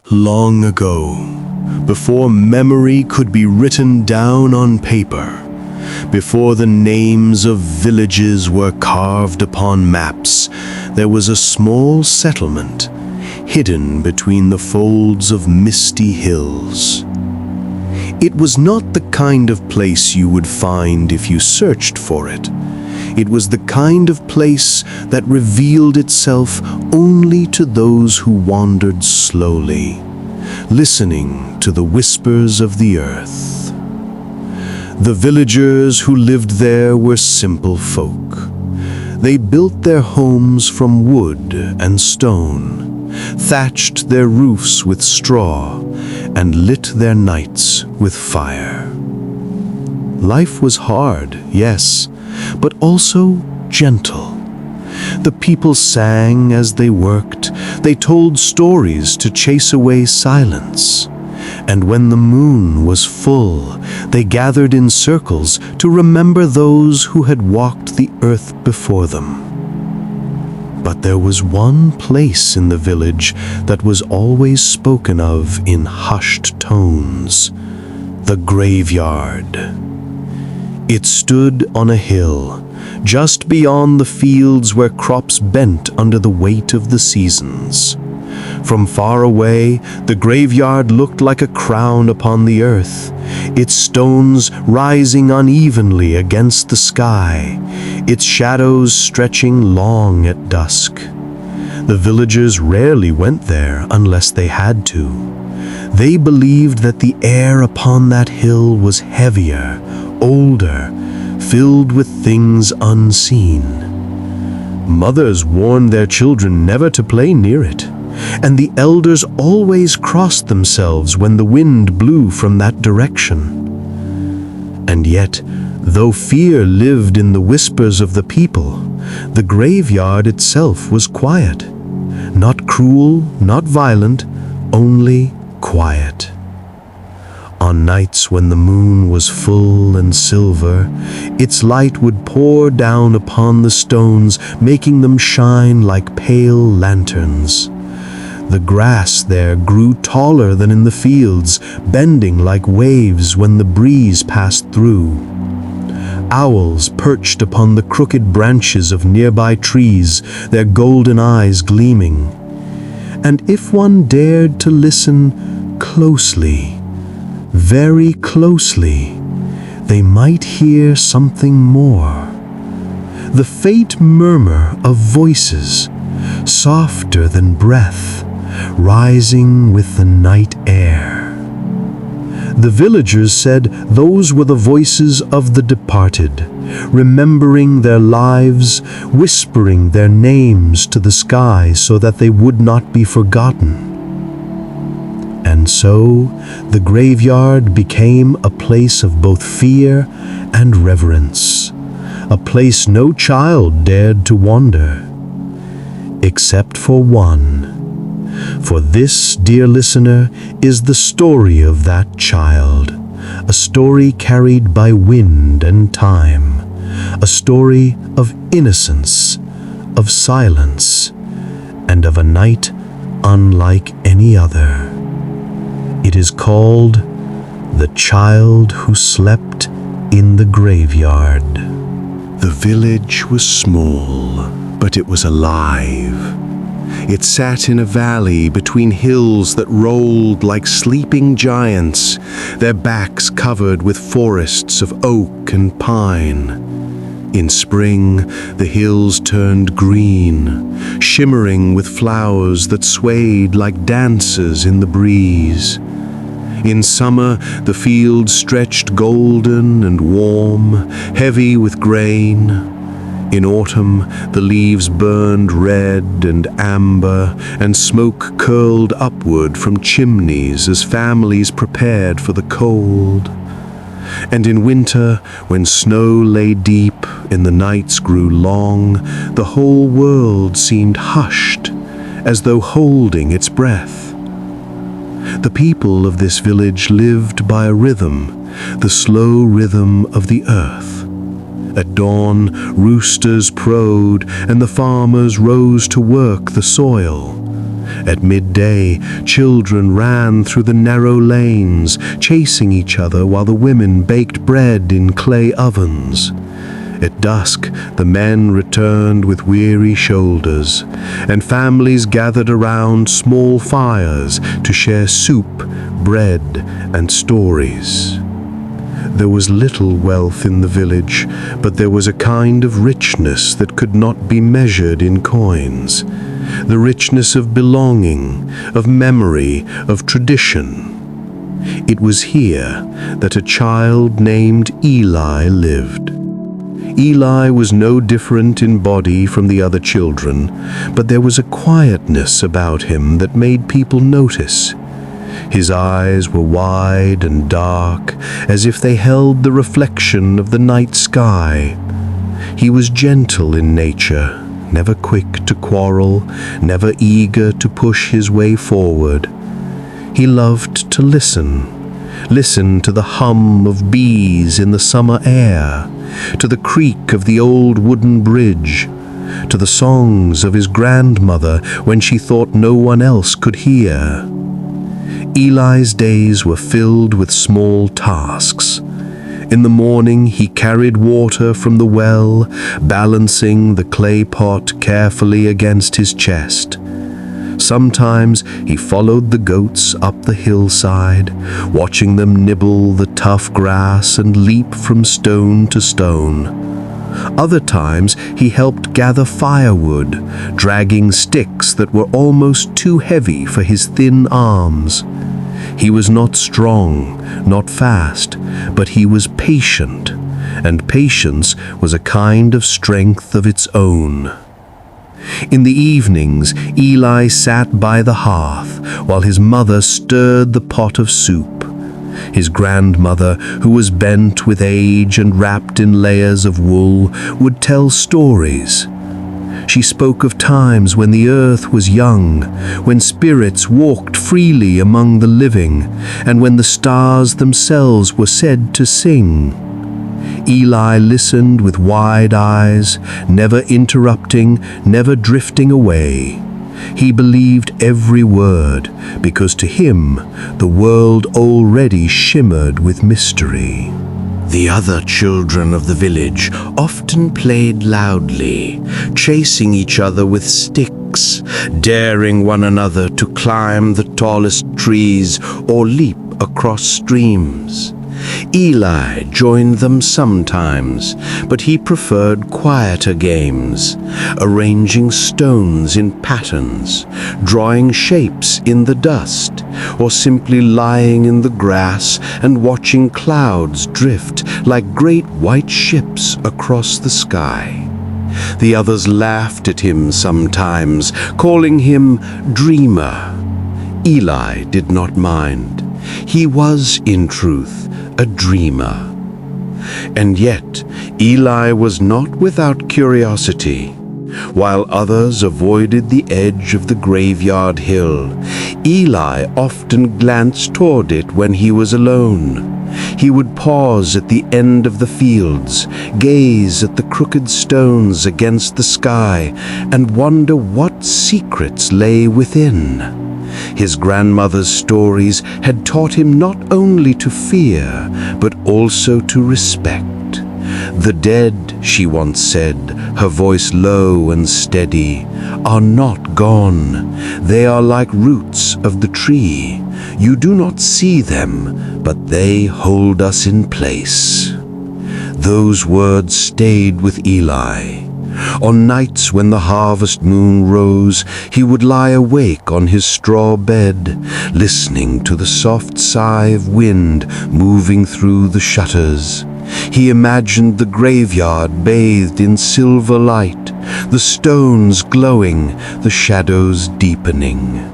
Long ago, before memory could be written down on paper, before the names of villages were carved upon maps, there was a small settlement hidden between the folds of misty hills. It was not the kind of place you would find if you searched for it. It was the kind of place that revealed itself only to those who wandered slowly, listening to the whispers of the earth. The villagers who lived there were simple folk. They built their homes from wood and stone, thatched their roofs with straw, and lit their nights with fire. Life was hard, yes, but also gentle. The people sang as they worked. They told stories to chase away silence. And when the moon was full, they gathered in circles to remember those who had walked the earth before them. But there was one place in the village that was always spoken of in hushed tones: the graveyard. It stood on a hill, just beyond the fields where crops bent under the weight of the seasons. From far away, the graveyard looked like a crown upon the earth, its stones rising unevenly against the sky, its shadows stretching long at dusk. The villagers rarely went there unless they had to. They believed that the air upon that hill was heavier, older, filled with things unseen. Mothers warned their children never to play near it, and the elders always crossed themselves when the wind blew from that direction. And yet, though fear lived in the whispers of the people, the graveyard itself was quiet. Not cruel, not violent, only quiet. On nights when the moon was full and silver, its light would pour down upon the stones, making them shine like pale lanterns. The grass there grew taller than in the fields, bending like waves when the breeze passed through. Owls perched upon the crooked branches of nearby trees, their golden eyes gleaming. And if one dared to listen closely, very closely, they might hear something more. The faint murmur of voices, softer than breath, rising with the night air. The villagers said those were the voices of the departed, remembering their lives, whispering their names to the sky so that they would not be forgotten. And so, the graveyard became a place of both fear and reverence, a place no child dared to wander, except for one. For this, dear listener, is the story of that child, a story carried by wind and time, a story of innocence, of silence, and of a night unlike any other. It is called The Child Who Slept in the Graveyard. The village was small, but it was alive. It sat in a valley between hills that rolled like sleeping giants, their backs covered with forests of oak and pine. In spring, the hills turned green, shimmering with flowers that swayed like dancers in the breeze. In summer, the fields stretched golden and warm, heavy with grain. In autumn, the leaves burned red and amber, and smoke curled upward from chimneys as families prepared for the cold. And in winter, when snow lay deep and the nights grew long, the whole world seemed hushed, as though holding its breath. The people of this village lived by a rhythm, the slow rhythm of the earth. At dawn, roosters crowed, and the farmers rose to work the soil. At midday, day, children ran through the narrow lanes, chasing each other while the women baked bread in clay ovens. At dusk, the men returned with weary shoulders, and families gathered around small fires to share soup, bread, and stories. There was little wealth in the village, but there was a kind of richness that could not be measured in coins. The richness of belonging, of memory, of tradition. It was here that a child named Eli lived. Eli was no different in body from the other children, but there was a quietness about him that made people notice. His eyes were wide and dark, as if they held the reflection of the night sky. He was gentle in nature, never quick to quarrel, never eager to push his way forward. He loved to listen to the hum of bees in the summer air, to the creak of the old wooden bridge, to the songs of his grandmother when she thought no one else could hear. Eli's days were filled with small tasks. In the morning he carried water from the well, balancing the clay pot carefully against his chest. Sometimes he followed the goats up the hillside, watching them nibble the tough grass and leap from stone to stone. Other times he helped gather firewood, dragging sticks that were almost too heavy for his thin arms. He was not strong, not fast, but he was patient, and patience was a kind of strength of its own. In the evenings, Eli sat by the hearth while his mother stirred the pot of soup. His grandmother, who was bent with age and wrapped in layers of wool, would tell stories. She spoke of times when the earth was young, when spirits walked freely among the living, and when the stars themselves were said to sing. Eli listened with wide eyes, never interrupting, never drifting away. He believed every word, because to him the world already shimmered with mystery. The other children of the village often played loudly, chasing each other with sticks, daring one another to climb the tallest trees or leap across streams. Eli joined them sometimes, but he preferred quieter games, arranging stones in patterns, drawing shapes in the dust, or simply lying in the grass and watching clouds drift like great white ships across the sky. The others laughed at him sometimes, calling him dreamer. Eli did not mind. He was, in truth, a dreamer. And yet, Eli was not without curiosity. While others avoided the edge of the graveyard hill, Eli often glanced toward it when he was alone. He would pause at the end of the fields, gaze at the crooked stones against the sky, and wonder what secrets lay within. His grandmother's stories had taught him not only to fear, but also to respect. The dead, she once said, her voice low and steady, are not gone. They are like roots of the tree. You do not see them, but they hold us in place. Those words stayed with Eli. On nights when the harvest moon rose, he would lie awake on his straw bed, listening to the soft sigh of wind moving through the shutters. He imagined the graveyard bathed in silver light, the stones glowing, the shadows deepening.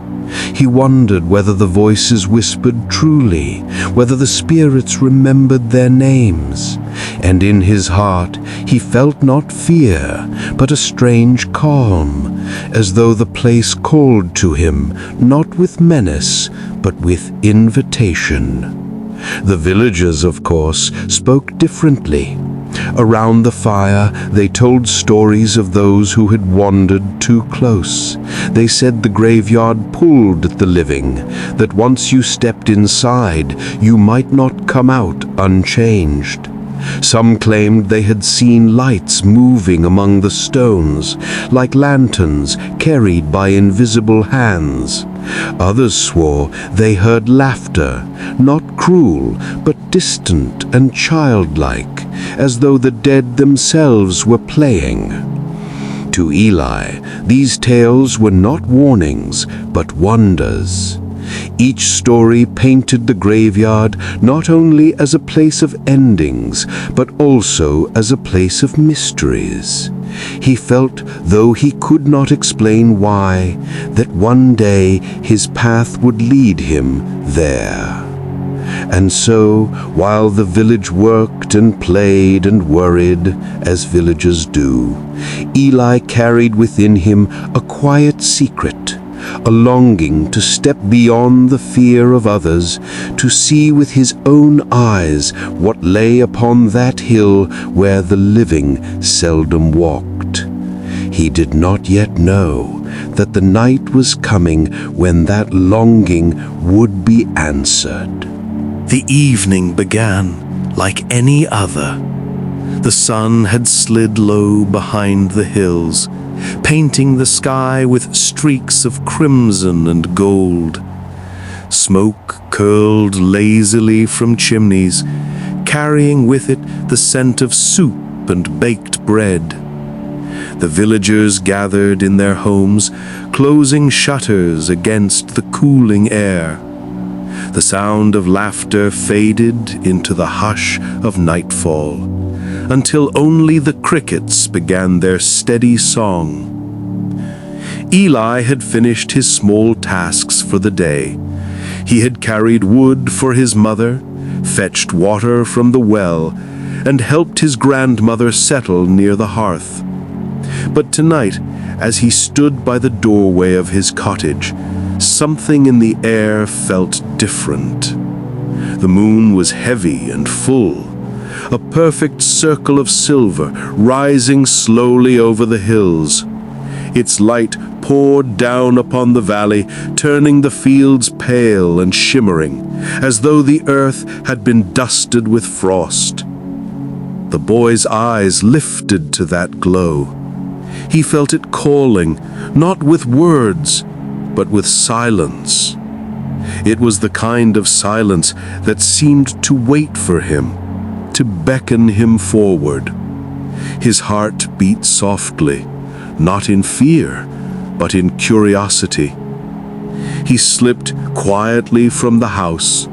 He wondered whether the voices whispered truly, whether the spirits remembered their names. And in his heart he felt not fear, but a strange calm, as though the place called to him, not with menace, but with invitation. The villagers, of course, spoke differently. Around the fire, they told stories of those who had wandered too close. They said the graveyard pulled at the living, that once you stepped inside, you might not come out unchanged. Some claimed they had seen lights moving among the stones, like lanterns carried by invisible hands. Others swore they heard laughter, not cruel, but distant and childlike, as though the dead themselves were playing. To Eli, these tales were not warnings, but wonders. Each story painted the graveyard not only as a place of endings, but also as a place of mysteries. He felt, though he could not explain why, that one day his path would lead him there. And so, while the village worked and played and worried, as villagers do, Eli carried within him a quiet secret, a longing to step beyond the fear of others, to see with his own eyes what lay upon that hill where the living seldom walked. He did not yet know that the night was coming when that longing would be answered. The evening began like any other. The sun had slid low behind the hills, painting the sky with streaks of crimson and gold. Smoke curled lazily from chimneys, carrying with it the scent of soup and baked bread. The villagers gathered in their homes, closing shutters against the cooling air. The sound of laughter faded into the hush of nightfall, until only the crickets began their steady song. Eli had finished his small tasks for the day. He had carried wood for his mother, fetched water from the well, and helped his grandmother settle near the hearth. But tonight, as he stood by the doorway of his cottage, something in the air felt different. The moon was heavy and full, a perfect circle of silver rising slowly over the hills. Its light poured down upon the valley, turning the fields pale and shimmering, as though the earth had been dusted with frost. The boy's eyes lifted to that glow. He felt it calling, not with words, but with silence. It was the kind of silence that seemed to wait for him, to beckon him forward. His heart beat softly, not in fear, but in curiosity. He slipped quietly from the house.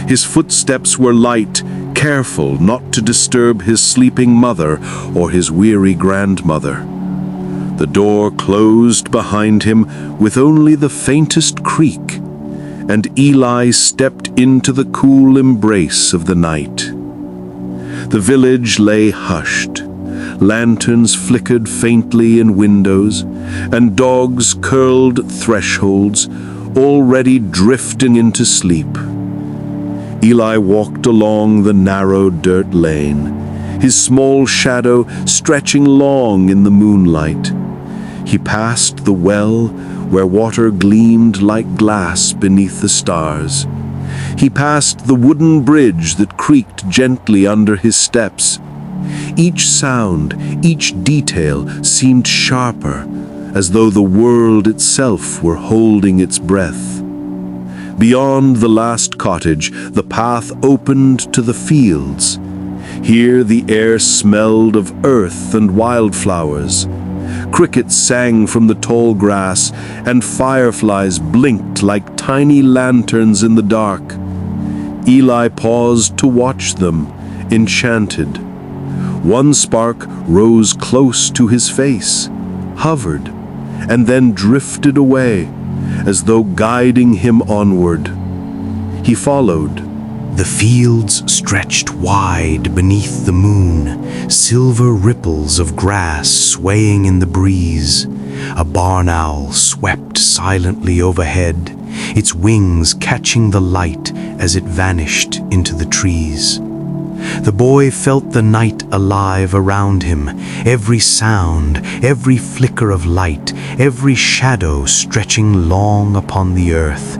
His footsteps were light, careful not to disturb his sleeping mother or his weary grandmother. The door closed behind him with only the faintest creak, and Eli stepped into the cool embrace of the night. The village lay hushed. Lanterns flickered faintly in windows, and dogs curled thresholds, already drifting into sleep. Eli walked along the narrow dirt lane, his small shadow stretching long in the moonlight. He passed the well where water gleamed like glass beneath the stars. He passed the wooden bridge that creaked gently under his steps. Each sound, each detail seemed sharper, as though the world itself were holding its breath. Beyond the last cottage, the path opened to the fields. Here the air smelled of earth and wildflowers. Crickets sang from the tall grass, and fireflies blinked like tiny lanterns in the dark. Eli paused to watch them, enchanted. One spark rose close to his face, hovered, and then drifted away, as though guiding him onward. He followed. The fields stretched wide beneath the moon, silver ripples of grass swaying in the breeze. A barn owl swept silently overhead, its wings catching the light as it vanished into the trees. The boy felt the night alive around him, every sound, every flicker of light, every shadow stretching long upon the earth.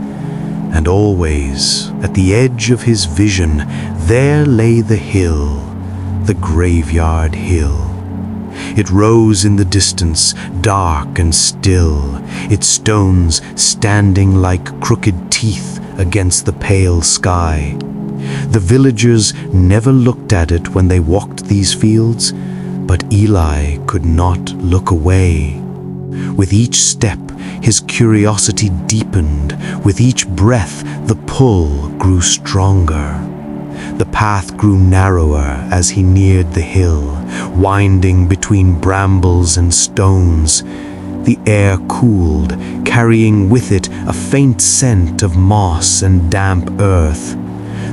And always, at the edge of his vision, there lay the hill, the graveyard hill. It rose in the distance, dark and still, its stones standing like crooked teeth against the pale sky. The villagers never looked at it when they walked these fields, but Eli could not look away. With each step, his curiosity deepened. With each breath, the pull grew stronger. The path grew narrower as he neared the hill, winding between brambles and stones. The air cooled, carrying with it a faint scent of moss and damp earth.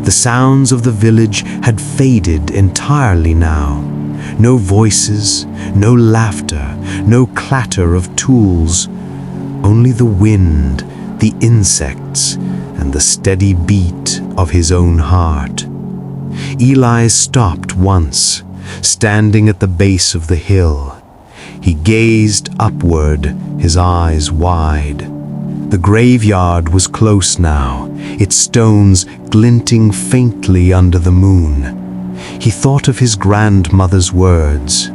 The sounds of the village had faded entirely now. No voices, no laughter, no clatter of tools. Only the wind, the insects, and the steady beat of his own heart. Eli stopped once, standing at the base of the hill. He gazed upward, his eyes wide. The graveyard was close now, its stones glinting faintly under the moon. He thought of his grandmother's words.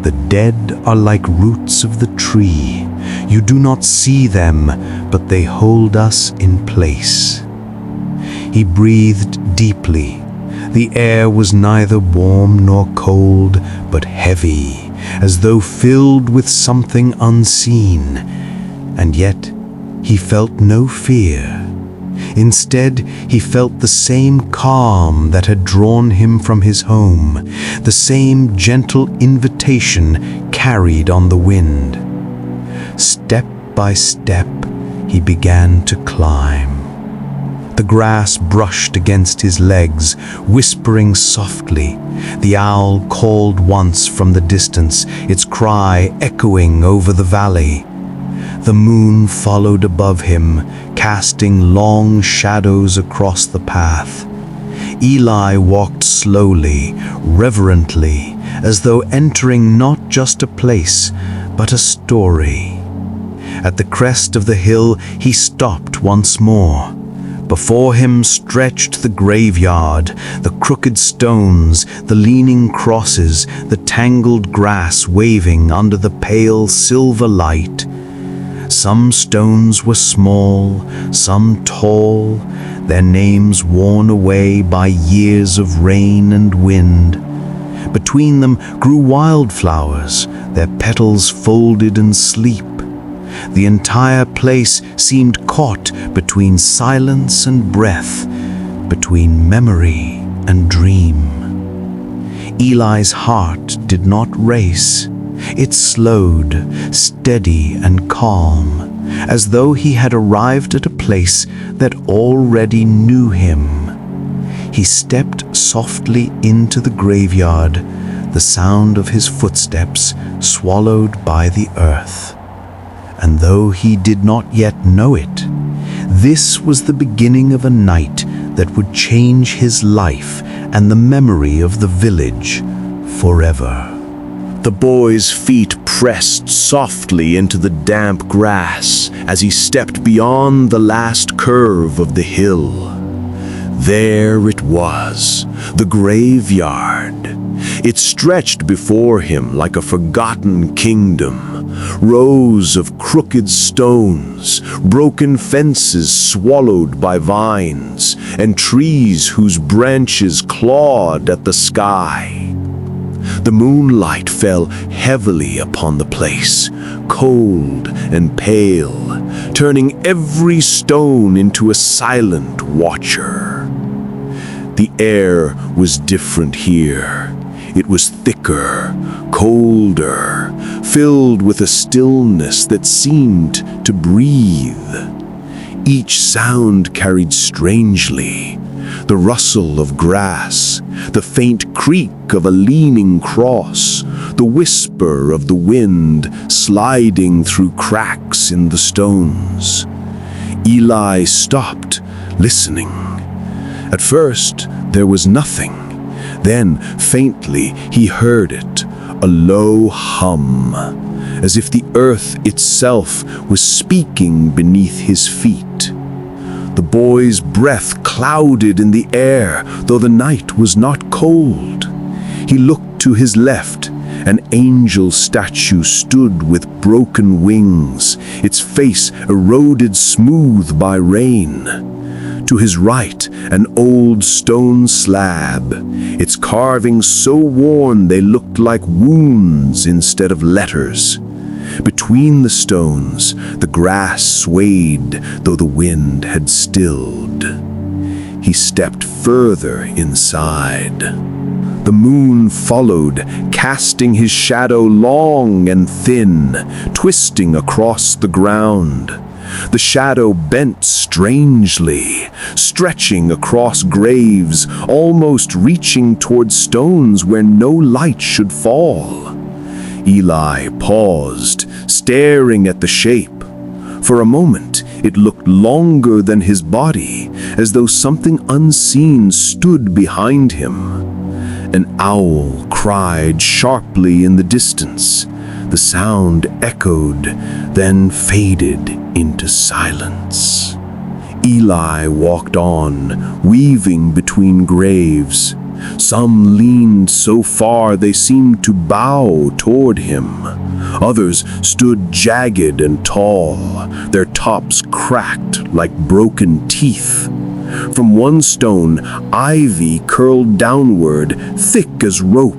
The dead are like roots of the tree. You do not see them, but they hold us in place. He breathed deeply. The air was neither warm nor cold, but heavy, as though filled with something unseen. And yet, he felt no fear. Instead, he felt the same calm that had drawn him from his home, the same gentle invitation carried on the wind. Step by step, he began to climb. The grass brushed against his legs, whispering softly. The owl called once from the distance, its cry echoing over the valley. The moon followed above him, casting long shadows across the path. Eli walked slowly, reverently, as though entering not just a place, but a story. At the crest of the hill, he stopped once more. Before him stretched the graveyard, the crooked stones, the leaning crosses, the tangled grass waving under the pale silver light. Some stones were small, some tall, their names worn away by years of rain and wind. Between them grew wildflowers, their petals folded in sleep. The entire place seemed caught between silence and breath, between memory and dream. Eli's heart did not race. It slowed, steady and calm, as though he had arrived at a place that already knew him. He stepped softly into the graveyard, the sound of his footsteps swallowed by the earth. And though he did not yet know it, this was the beginning of a night that would change his life and the memory of the village forever. The boy's feet pressed softly into the damp grass as he stepped beyond the last curve of the hill. There it was, the graveyard. It stretched before him like a forgotten kingdom. Rows of crooked stones, broken fences swallowed by vines, and trees whose branches clawed at the sky. The moonlight fell heavily upon the place, cold and pale, turning every stone into a silent watcher. The air was different here. It was thicker, colder, filled with a stillness that seemed to breathe. Each sound carried strangely. The rustle of grass, the faint creak of a leaning cross, the whisper of the wind sliding through cracks in the stones. Eli stopped, listening. At first, there was nothing. Then, faintly, he heard it, a low hum, as if the earth itself was speaking beneath his feet. The boy's breath clouded in the air, though the night was not cold. He looked to his left. An angel statue stood with broken wings, its face eroded smooth by rain. To his right, an old stone slab, its carvings so worn they looked like wounds instead of letters. Between the stones, the grass swayed, though the wind had stilled. He stepped further inside. The moon followed, casting his shadow long and thin, twisting across the ground. The shadow bent strangely, stretching across graves, almost reaching toward stones where no light should fall. Eli paused, staring at the shape. For a moment, it looked longer than his body, as though something unseen stood behind him. An owl cried sharply in the distance. The sound echoed, then faded into silence. Eli walked on, weaving between graves. Some leaned so far they seemed to bow toward him. Others stood jagged and tall, their tops cracked like broken teeth. From one stone, ivy curled downward, thick as rope.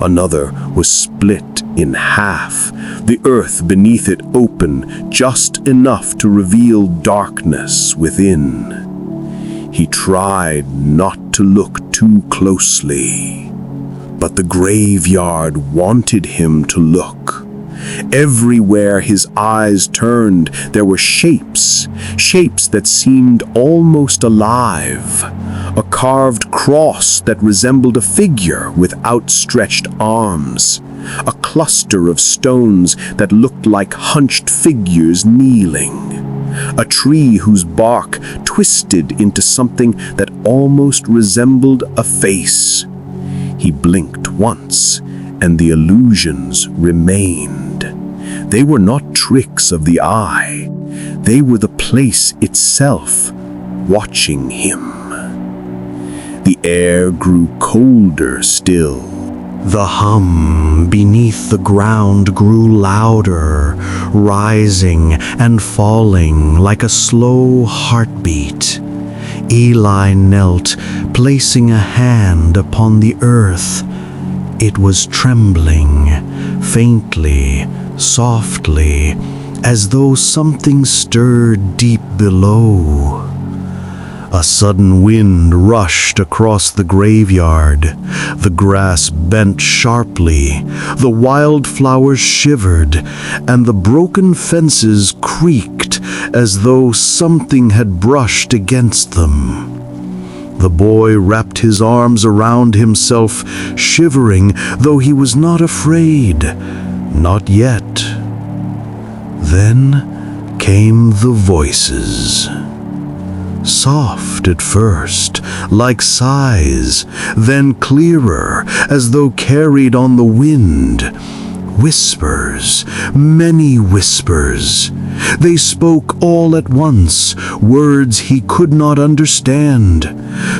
Another was split in half, the earth beneath it open just enough to reveal darkness within. He tried not to look too closely, but the graveyard wanted him to look. Everywhere his eyes turned, there were shapes that seemed almost alive. A carved cross that resembled a figure with outstretched arms. A cluster of stones that looked like hunched figures kneeling. A tree whose bark twisted into something that almost resembled a face. He blinked once, and the illusions remained. They were not tricks of the eye. They were the place itself, watching him. The air grew colder still. The hum beneath the ground grew louder, rising and falling like a slow heartbeat. Eli knelt, placing a hand upon the earth. It was trembling, faintly, softly, as though something stirred deep below. A sudden wind rushed across the graveyard. The grass bent sharply, the wildflowers shivered, and the broken fences creaked as though something had brushed against them. The boy wrapped his arms around himself, shivering, though he was not afraid. Not yet. Then came the voices. Soft at first, like sighs, then clearer, as though carried on the wind. Whispers, many whispers. They spoke all at once, words he could not understand.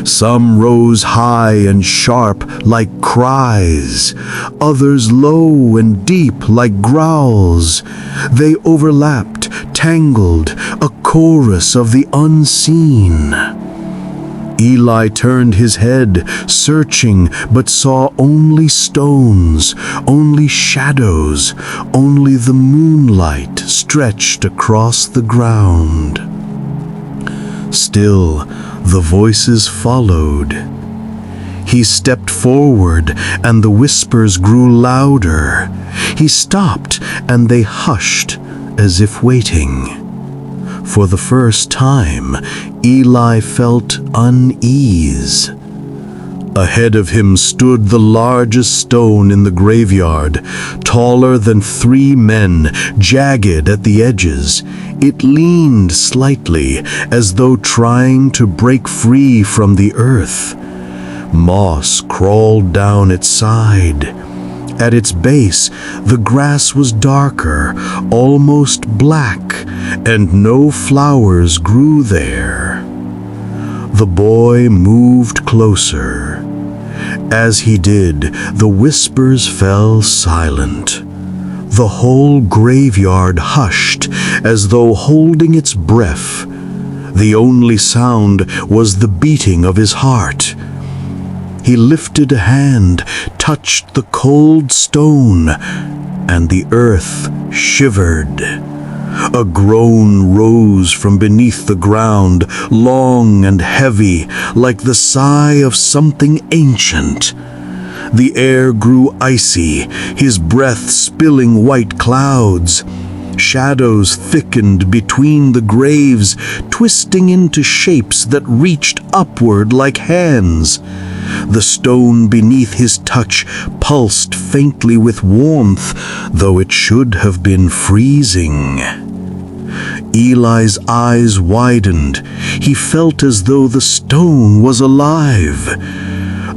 Some rose high and sharp like cries, others low and deep like growls. They overlapped, tangled, a chorus of the unseen. Eli turned his head, searching, but saw only stones, only shadows, only the moonlight stretched across the ground. Still, the voices followed. He stepped forward, and the whispers grew louder. He stopped, and they hushed, as if waiting. For the first time, Eli felt unease. Ahead of him stood the largest stone in the graveyard, taller than 3 men, jagged at the edges. It leaned slightly, as though trying to break free from the earth. Moss crawled down its side. At its base, the grass was darker, almost black, and no flowers grew there. The boy moved closer. As he did, the whispers fell silent. The whole graveyard hushed, as though holding its breath. The only sound was the beating of his heart. He lifted a hand, touched the cold stone, and the earth shivered. A groan rose from beneath the ground, long and heavy, like the sigh of something ancient. The air grew icy, his breath spilling white clouds. Shadows thickened between the graves, twisting into shapes that reached upward like hands. The stone beneath his touch pulsed faintly with warmth, though it should have been freezing. Eli's eyes widened. He felt as though the stone was alive.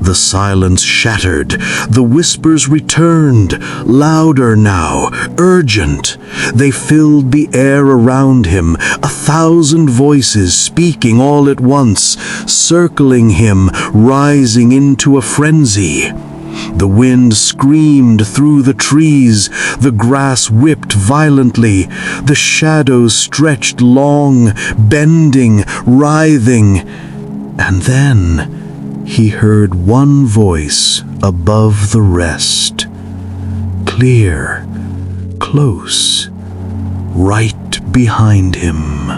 The silence shattered. The whispers returned, louder now, urgent. They filled the air around him, 1,000 voices speaking all at once, circling him, rising into a frenzy. The wind screamed through the trees, the grass whipped violently, the shadows stretched long, bending, writhing, and then he heard one voice above the rest, clear, close, right behind him,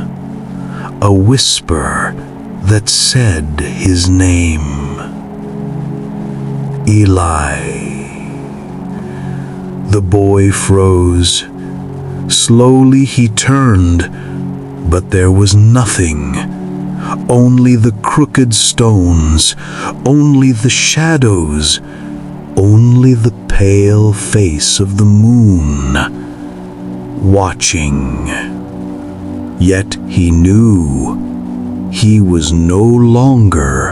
a whisper that said his name. Eli. The boy froze. Slowly he turned, but there was nothing. Only the crooked stones, only the shadows, only the pale face of the moon, watching. Yet he knew he was no longer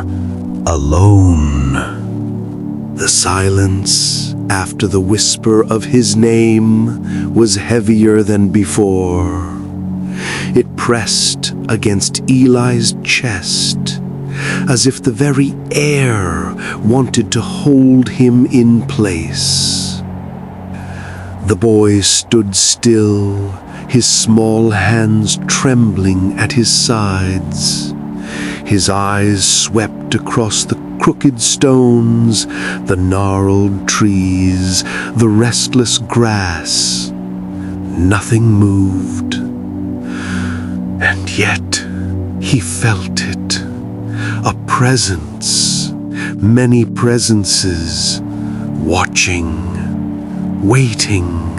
alone. The silence after the whisper of his name was heavier than before. It pressed against Eli's chest, as if the very air wanted to hold him in place. The boy stood still, his small hands trembling at his sides. His eyes swept across the crooked stones, the gnarled trees, the restless grass. Nothing moved. And yet he felt it, a presence, many presences, watching, waiting.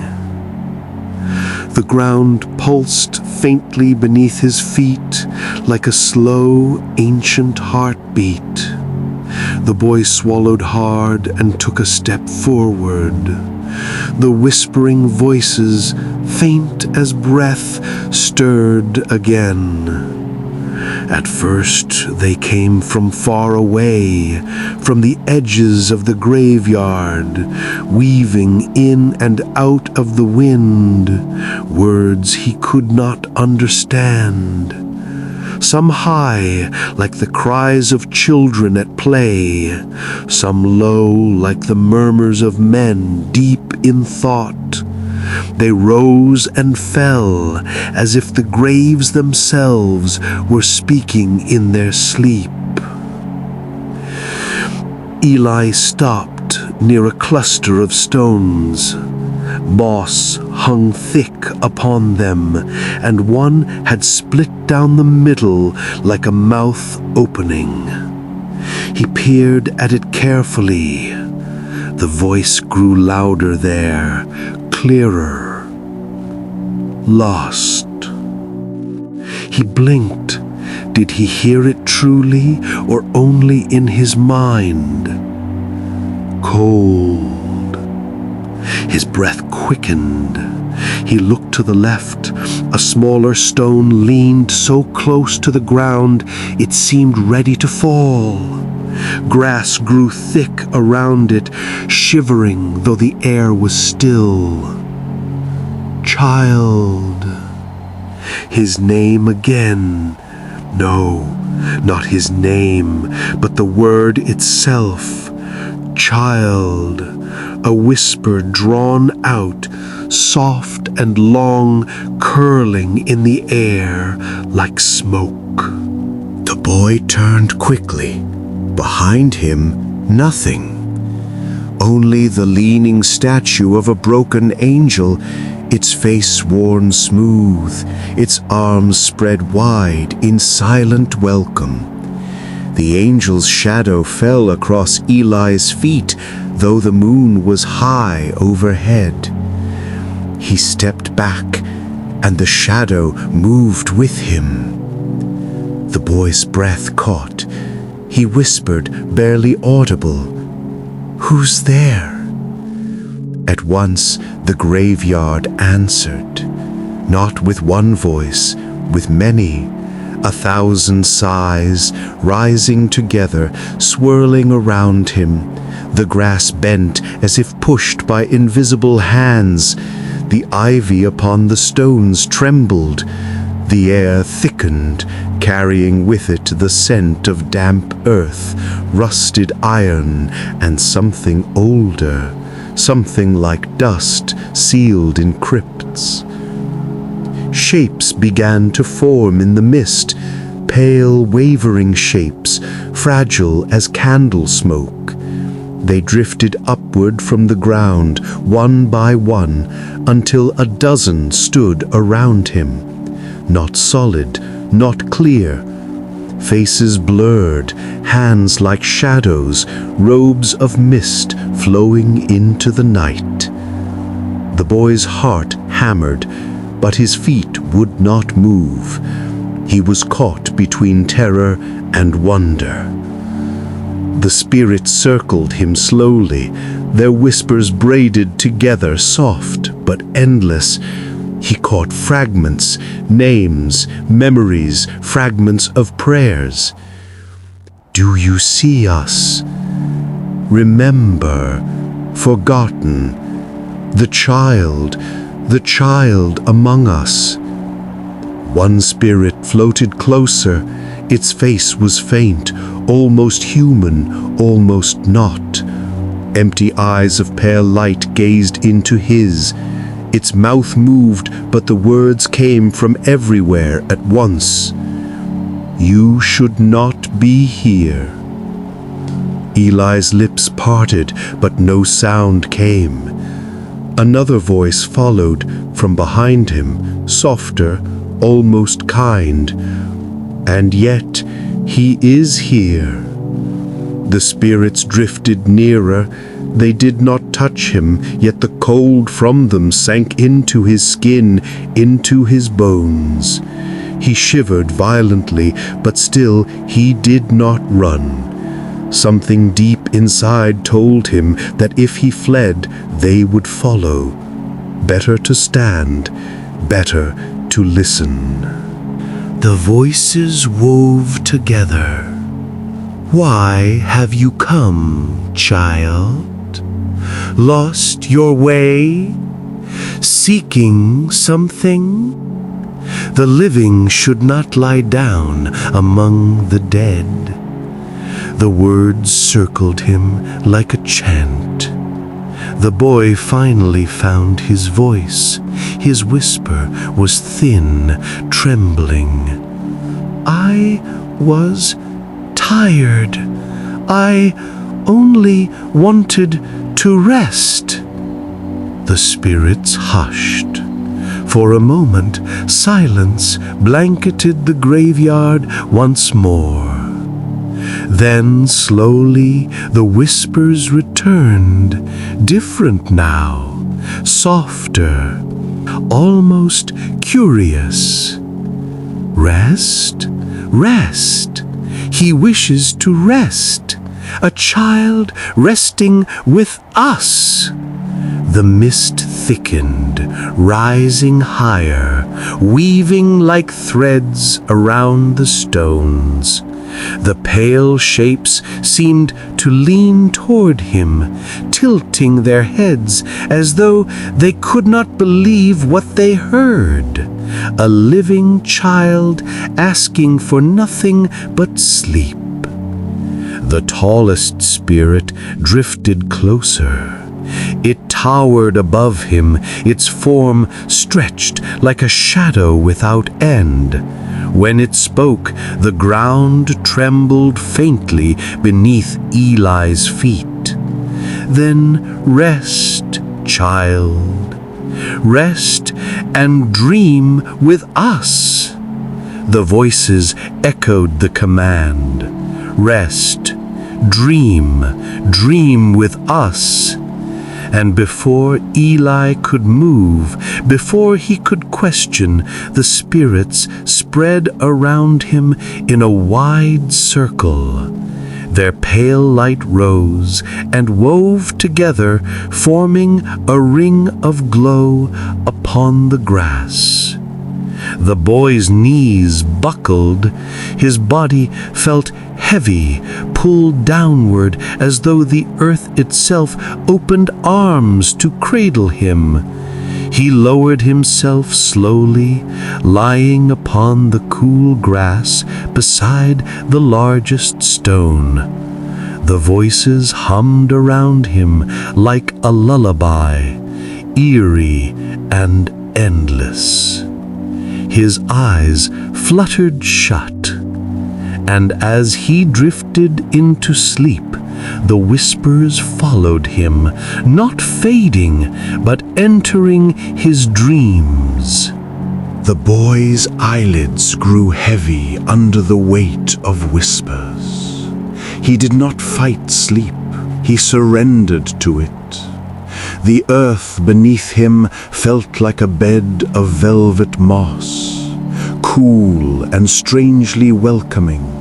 The ground pulsed faintly beneath his feet, like a slow, ancient heartbeat. The boy swallowed hard and took a step forward. The whispering voices, faint as breath, stirred again. At first they came from far away, from the edges of the graveyard, weaving in and out of the wind, words he could not understand. Some high, like the cries of children at play, some low, like the murmurs of men deep in thought. They rose and fell, as if the graves themselves were speaking in their sleep. Eli stopped near a cluster of stones. Moss hung thick upon them, and one had split down the middle like a mouth opening. He peered at it carefully. The voice grew louder there, clearer. Lost. He blinked. Did he hear it truly, or only in his mind? Cold. His breath quickened. He looked to the left. A smaller stone leaned so close to the ground it seemed ready to fall. Grass grew thick around it, shivering though the air was still. Child. His name again. No, not his name, but the word itself. Child. A whisper drawn out, soft and long, curling in the air like smoke. The boy turned quickly. Behind him, nothing. Only the leaning statue of a broken angel, its face worn smooth, its arms spread wide in silent welcome. The angel's shadow fell across Eli's feet, though the moon was high overhead. He stepped back, and the shadow moved with him. The boy's breath caught. He whispered, barely audible, "Who's there?" At once the graveyard answered, not with one voice, with many, 1,000 sighs rising together, swirling around him. The grass bent as if pushed by invisible hands. The ivy upon the stones trembled. The air thickened, carrying with it the scent of damp earth, rusted iron, and something older, something like dust sealed in crypts. Shapes began to form in the mist, pale, wavering shapes, fragile as candle smoke. They drifted upward from the ground, one by one, until a dozen stood around him. Not solid, not clear. Faces blurred, hands like shadows, robes of mist flowing into the night. The boy's heart hammered, but his feet would not move. He was caught between terror and wonder. The spirits circled him slowly, their whispers braided together, soft but endless. He caught fragments, names, memories, fragments of prayers. Do you see us? Remember, forgotten, the child among us. One spirit floated closer. Its face was faint, almost human, almost not. Empty eyes of pale light gazed into his. Its mouth moved, but the words came from everywhere at once. You should not be here. Eli's lips parted, but no sound came. Another voice followed from behind him, softer, almost kind. And yet, he is here. The spirits drifted nearer. They did not touch him, yet the cold from them sank into his skin, into his bones. He shivered violently, but still he did not run. Something deep inside told him that if he fled, they would follow. Better to stand, better to listen. The voices wove together. Why have you come, child? Lost your way? Seeking something? The living should not lie down among the dead. The words circled him like a chant. The boy finally found his voice. His whisper was thin, trembling. I was tired. I only wanted to rest. The spirits hushed. For a moment, silence blanketed the graveyard once more. Then slowly the whispers returned, different now, softer, almost curious. Rest, rest. He wishes to rest. A child resting with us. The mist thickened, rising higher, weaving like threads around the stones. The pale shapes seemed to lean toward him, tilting their heads as though they could not believe what they heard. A living child asking for nothing but sleep. The tallest spirit drifted closer. It towered above him, its form stretched like a shadow without end. When it spoke, the ground trembled faintly beneath Eli's feet. Then rest, child. Rest and dream with us. The voices echoed the command. Rest, dream with us. And before Eli could move, before he could question, the spirits spread around him in a wide circle. Their pale light rose and wove together, forming a ring of glow upon the grass. The boy's knees buckled, his body felt heavy, pulled downward as though the earth itself opened arms to cradle him. He lowered himself slowly, lying upon the cool grass beside the largest stone. The voices hummed around him like a lullaby, eerie and endless. His eyes fluttered shut, and as he drifted into sleep, the whispers followed him, not fading, but entering his dreams. The boy's eyelids grew heavy under the weight of whispers. He did not fight sleep, he surrendered to it. The earth beneath him felt like a bed of velvet moss, cool and strangely welcoming.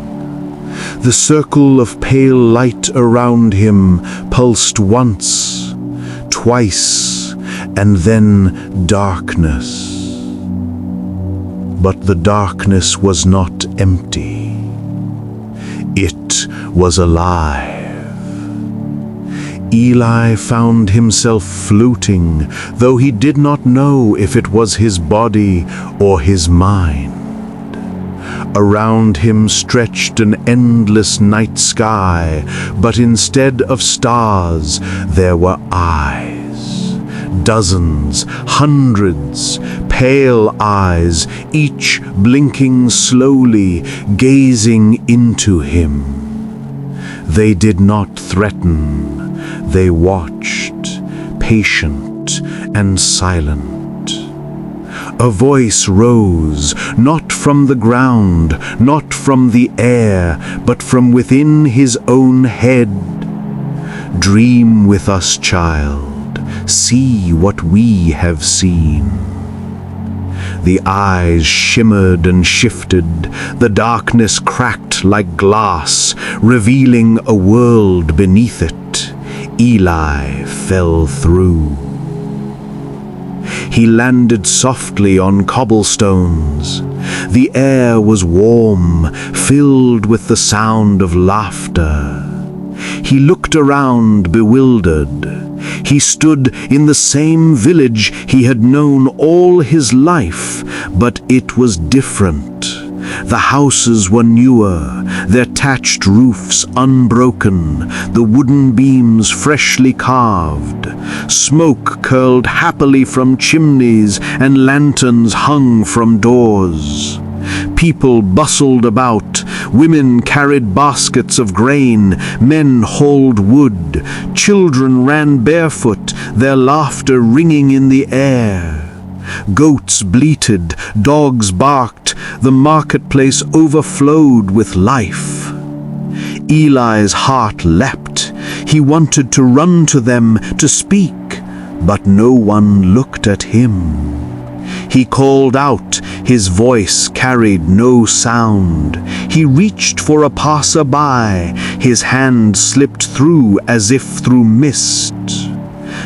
The circle of pale light around him pulsed once, twice, and then darkness. But the darkness was not empty. It was alive. Eli found himself floating, though he did not know if it was his body or his mind. Around him stretched an endless night sky, but instead of stars, there were eyes. Dozens, hundreds, pale eyes, each blinking slowly, gazing into him. They did not threaten. They watched, patient and silent. A voice rose, not from the ground, not from the air, but from within his own head. Dream with us, child. See what we have seen. The eyes shimmered and shifted, the darkness cracked like glass, revealing a world beneath it. Eli fell through. He landed softly on cobblestones. The air was warm, filled with the sound of laughter. He looked around, bewildered. He stood in the same village he had known all his life, but it was different. The houses were newer, their thatched roofs unbroken, the wooden beams freshly carved. Smoke curled happily from chimneys, and lanterns hung from doors. People bustled about, women carried baskets of grain, men hauled wood, children ran barefoot, their laughter ringing in the air. Goats bleated, dogs barked, the marketplace overflowed with life. Eli's heart leapt. He wanted to run to them, to speak, but no one looked at him. He called out, his voice carried no sound. He reached for a passer-by, his hand slipped through as if through mist.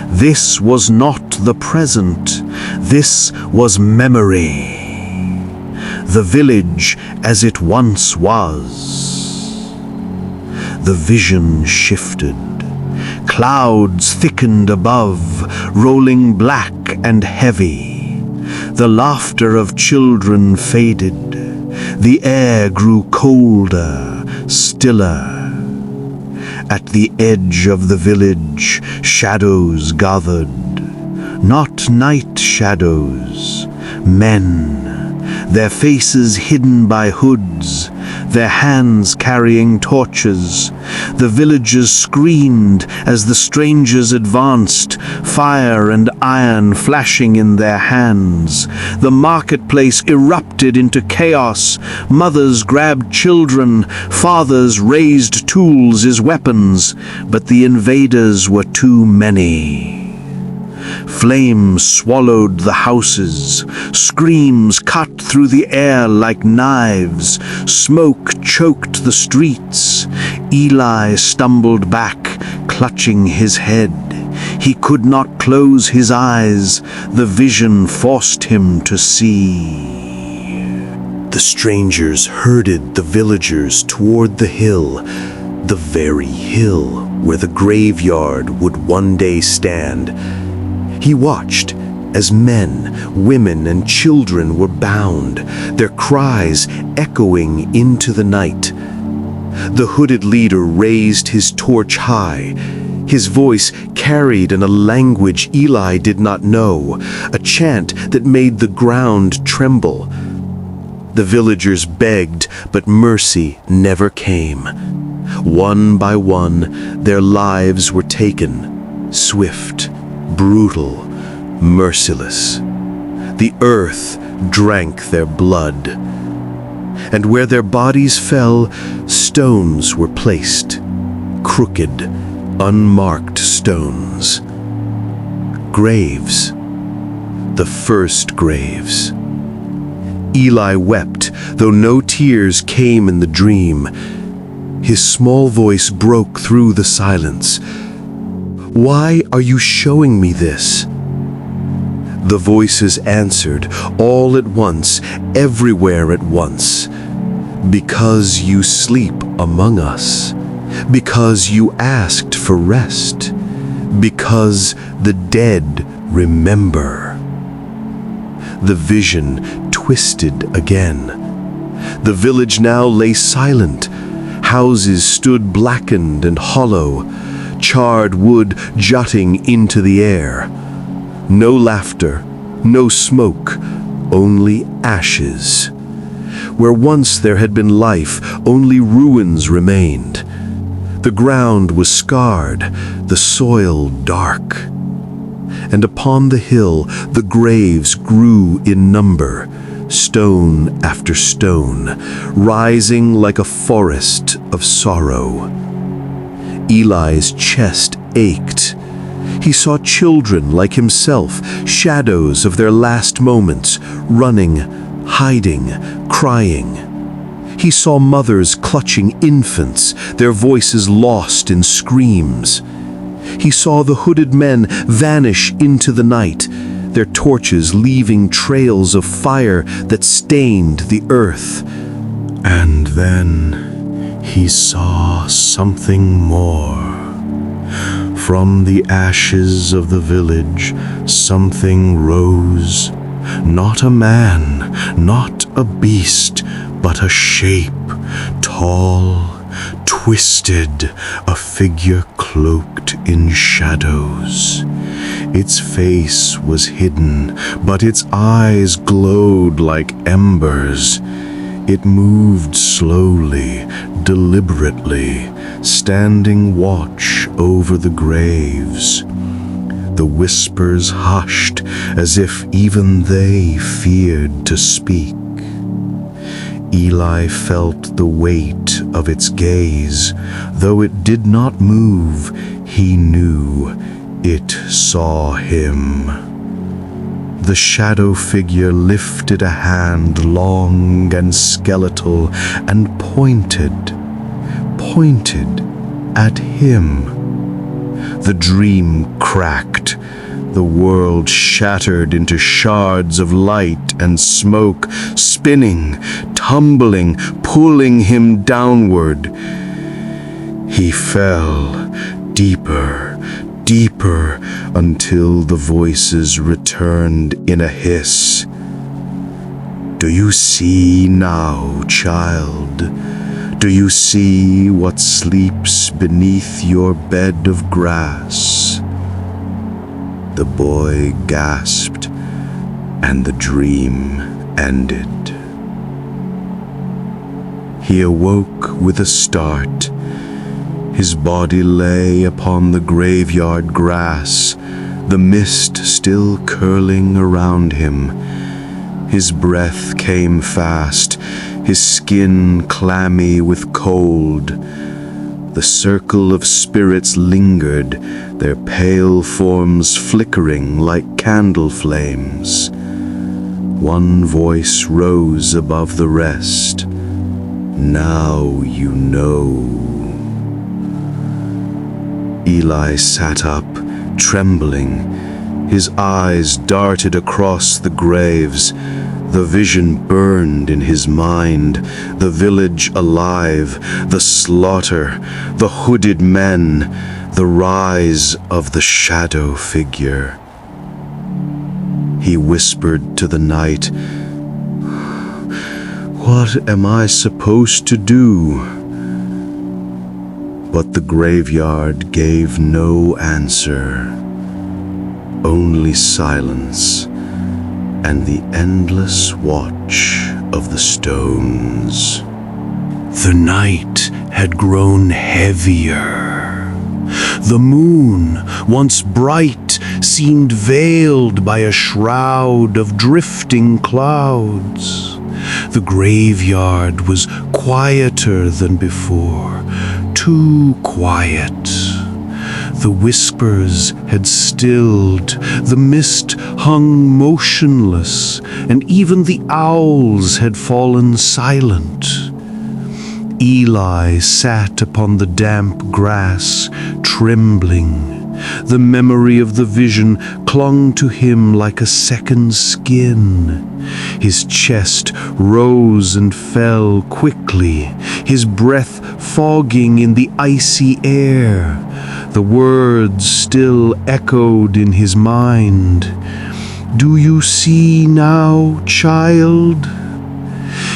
This was not the present, this was memory. The village as it once was. the vision shifted. Clouds thickened above, rolling black and heavy. The laughter of children faded. The air grew colder, stiller. At the edge of the village, shadows gathered. Not night shadows, men. Their faces hidden by hoods, their hands carrying torches. The villagers screamed as the strangers advanced, fire and iron flashing in their hands. The marketplace erupted into chaos. Mothers grabbed children, fathers raised tools as weapons, but the invaders were too many. Flames swallowed the houses, screams cut through the air like knives, smoke choked the streets. Eli stumbled back, clutching his head. He could not close his eyes. The vision forced him to see. The strangers herded the villagers toward the hill, the very hill where the graveyard would one day stand. He watched as men, women, and children were bound, their cries echoing into the night. The hooded leader raised his torch high. His voice carried in a language Eli did not know, a chant that made the ground tremble. The villagers begged, but mercy never came. One by one, their lives were taken, swift, brutal, merciless. The earth drank their blood, and where their bodies fell, stones were placed, crooked, unmarked stones. Graves, the first graves. Eli wept, though no tears came in the dream. His small voice broke through the silence. "Why are you showing me this?" The voices answered, all at once, everywhere at once. "Because you sleep among us. Because you asked for rest. Because the dead remember." The vision twisted again. The village now lay silent. Houses stood blackened and hollow, charred wood jutting into the air. No laughter, no smoke, only ashes. Where once there had been life, only ruins remained. The ground was scarred, the soil dark. And upon the hill the graves grew in number, stone after stone, rising like a forest of sorrow. Eli's chest ached. He saw children like himself, shadows of their last moments, running, hiding, crying. He saw mothers clutching infants, their voices lost in screams. He saw the hooded men vanish into the night, their torches leaving trails of fire that stained the earth. And then he saw something more. From the ashes of the village, something rose. Not a man, not a beast, but a shape, tall, twisted, a figure cloaked in shadows. Its face was hidden, but its eyes glowed like embers. It moved slowly, deliberately, standing watch over the graves. The whispers hushed, as if even they feared to speak. Eli felt the weight of its gaze. Though it did not move, he knew it saw him. The shadow figure lifted a hand long and skeletal and pointed at him. The dream cracked. The world shattered into shards of light and smoke, spinning, tumbling, pulling him downward. He fell deeper, deeper, until the voices returned in a hiss. Do you see now, child? Do you see what sleeps beneath your bed of grass? The boy gasped, and the dream ended. He awoke with a start. His body lay upon the graveyard grass, the mist still curling around him. His breath came fast, his skin clammy with cold. The circle of spirits lingered, their pale forms flickering like candle flames. One voice rose above the rest. Now you know. Eli sat up, trembling. His eyes darted across the graves. The vision burned in his mind, the village alive, the slaughter, the hooded men, the rise of the shadow figure. He whispered to the night, "What am I supposed to do?" But the graveyard gave no answer, only silence and the endless watch of the stones. The night had grown heavier. The moon, once bright, seemed veiled by a shroud of drifting clouds. The graveyard was quieter than before, too quiet. The whispers had stilled, the mist hung motionless, and even the owls had fallen silent. Eli sat upon the damp grass, trembling. The memory of the vision clung to him like a second skin. His chest rose and fell quickly, his breath fogging in the icy air. The words still echoed in his mind. "Do you see now, child?"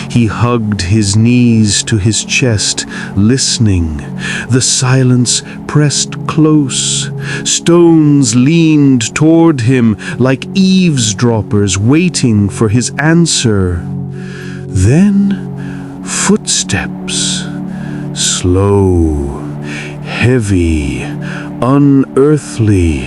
He hugged his knees to his chest, listening. The silence pressed close. Stones leaned toward him like eavesdroppers waiting for his answer. Then footsteps, slow, heavy, unearthly.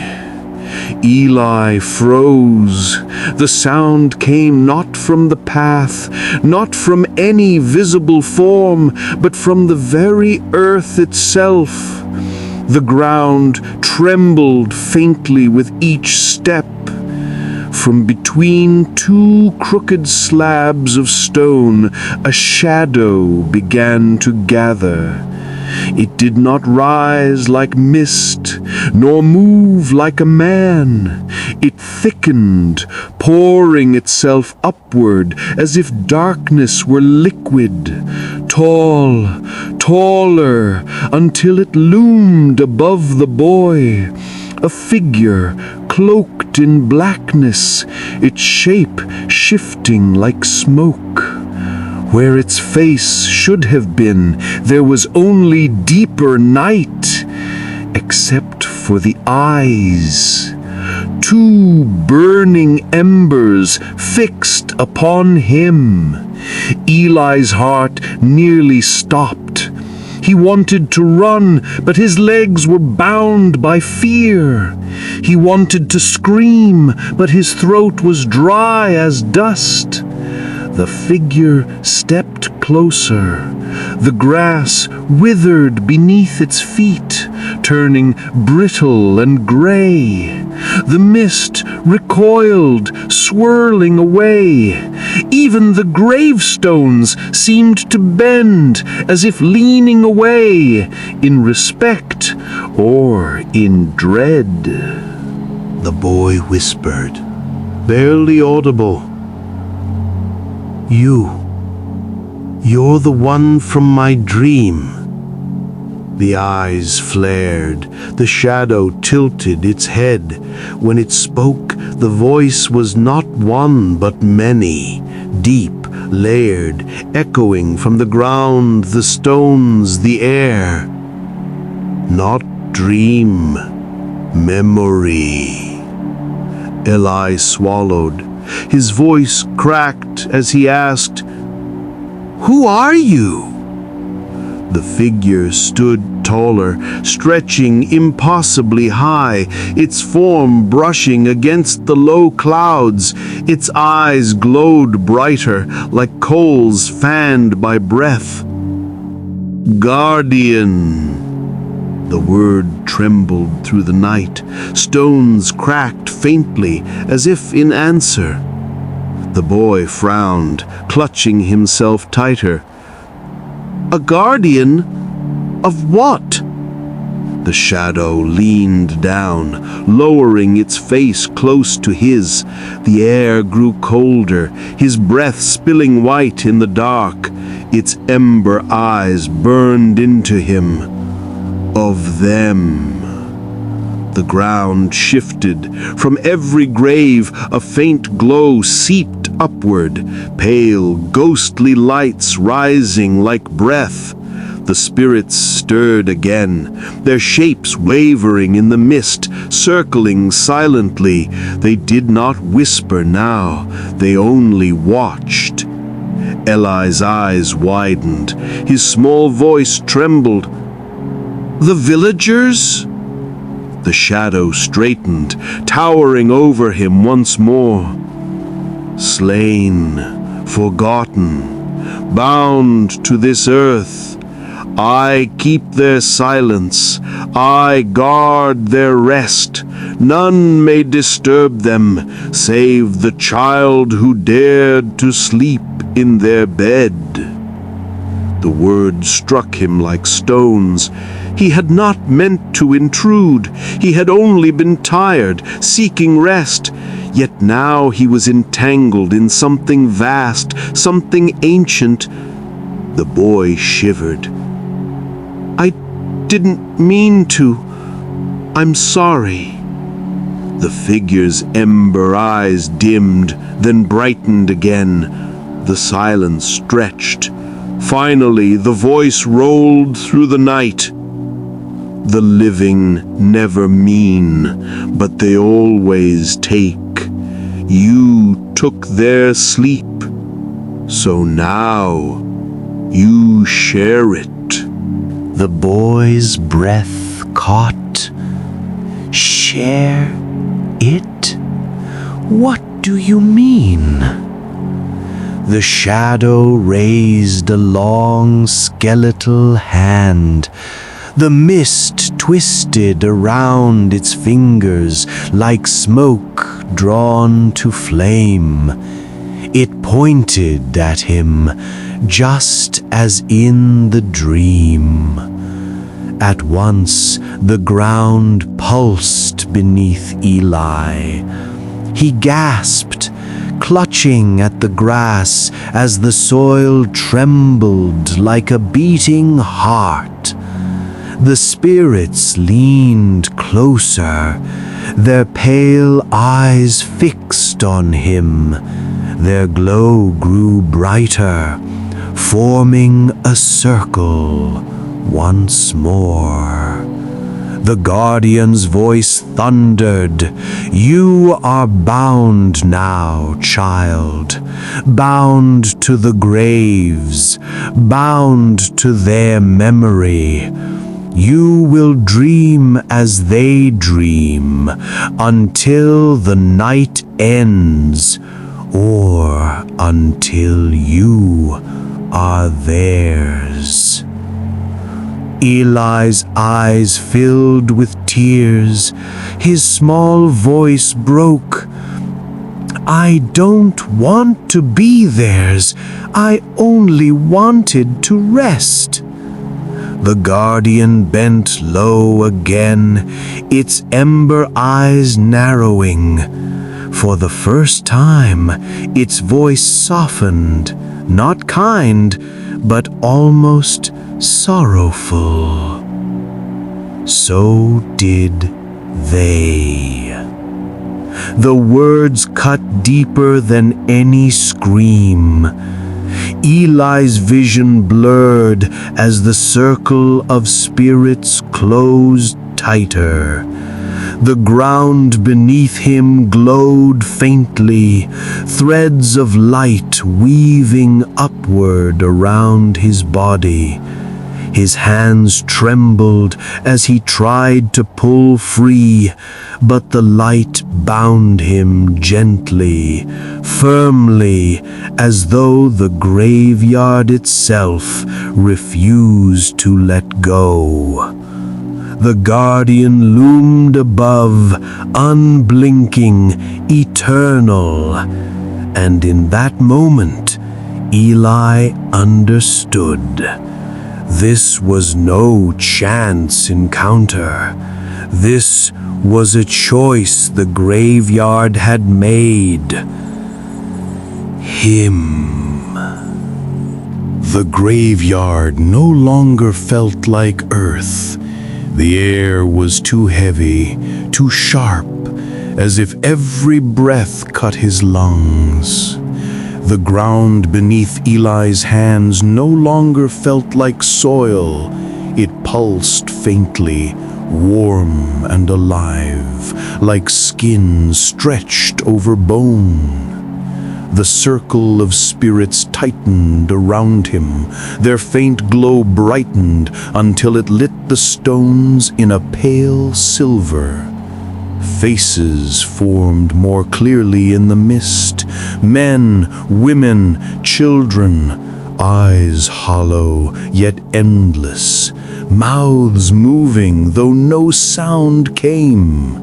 Eli froze. The sound came not from the path, not from any visible form, but from the very earth itself. The ground trembled faintly with each step. From between two crooked slabs of stone, a shadow began to gather. It did not rise like mist, nor move like a man. It thickened, pouring itself upward as if darkness were liquid, tall, taller, until it loomed above the boy. A figure cloaked in blackness, its shape shifting like smoke. Where its face should have been, there was only deeper night, except for the eyes. Two burning embers fixed upon him. Eli's heart nearly stopped. He wanted to run, but his legs were bound by fear. He wanted to scream, but his throat was dry as dust. The figure stepped closer. The grass withered beneath its feet, turning brittle and gray. The mist recoiled, swirling away. Even the gravestones seemed to bend, as if leaning away, in respect or in dread. The boy whispered, barely audible, "You're the one from my dream." The eyes flared, the shadow tilted its head. When it spoke, the voice was not one but many, deep, layered, echoing from the ground, the stones, the air. Not dream, memory. Eli swallowed. His voice cracked as he asked, "Who are you?" The figure stood taller, stretching impossibly high, its form brushing against the low clouds. Its eyes glowed brighter, like coals fanned by breath. Guardian. The word trembled through the night. Stones cracked faintly, as if in answer. The boy frowned, clutching himself tighter. A guardian? Of what? The shadow leaned down, lowering its face close to his. The air grew colder, his breath spilling white in the dark. Its ember eyes burned into him. Of them. The ground shifted. From every grave, a faint glow seeped upward, pale, ghostly lights rising like breath. The spirits stirred again, their shapes wavering in the mist, circling silently. They did not whisper now, they only watched. Eli's eyes widened, his small voice trembled. The villagers? The shadow straightened, towering over him once more. Slain, forgotten, bound to this earth. I keep their silence, I guard their rest. None may disturb them, save the child who dared to sleep in their bed. The words struck him like stones. He had not meant to intrude. He had only been tired, seeking rest. Yet now he was entangled in something vast, something ancient. The boy shivered. I didn't mean to. I'm sorry. The figure's ember eyes dimmed, then brightened again. The silence stretched. Finally, the voice rolled through the night. The living never mean, but they always take. You took their sleep, so now you share it. The boy's breath caught. Share it? What do you mean? The shadow raised a long skeletal hand. The mist twisted around its fingers like smoke drawn to flame. It pointed at him, just as in the dream. At once the ground pulsed beneath Eli. He gasped, clutching at the grass as the soil trembled like a beating heart. The spirits leaned closer, their pale eyes fixed on him. Their glow grew brighter, forming a circle once more. The guardian's voice thundered, "You are bound now, child, bound to the graves, bound to their memory. You will dream as they dream until the night ends, or until you are theirs." Eli's eyes filled with tears. His small voice broke. "I don't want to be theirs. I only wanted to rest." The guardian bent low again, its ember eyes narrowing. For the first time, its voice softened, not kind, but almost sorrowful. so did they. The words cut deeper than any scream. Eli's vision blurred as the circle of spirits closed tighter. The ground beneath him glowed faintly, threads of light weaving upward around his body. His hands trembled as he tried to pull free, but the light bound him gently, firmly, as though the graveyard itself refused to let go. The guardian loomed above, unblinking, eternal, and in that moment, Eli understood. This was no chance encounter. This was a choice the graveyard had made. Him. The graveyard no longer felt like earth. The air was too heavy, too sharp, as if every breath cut his lungs. The ground beneath Eli's hands no longer felt like soil. It pulsed faintly, warm and alive, like skin stretched over bone. The circle of spirits tightened around him. Their faint glow brightened until it lit the stones in a pale silver. Faces formed more clearly in the mist. Men, women, children, eyes hollow yet endless, mouths moving though no sound came.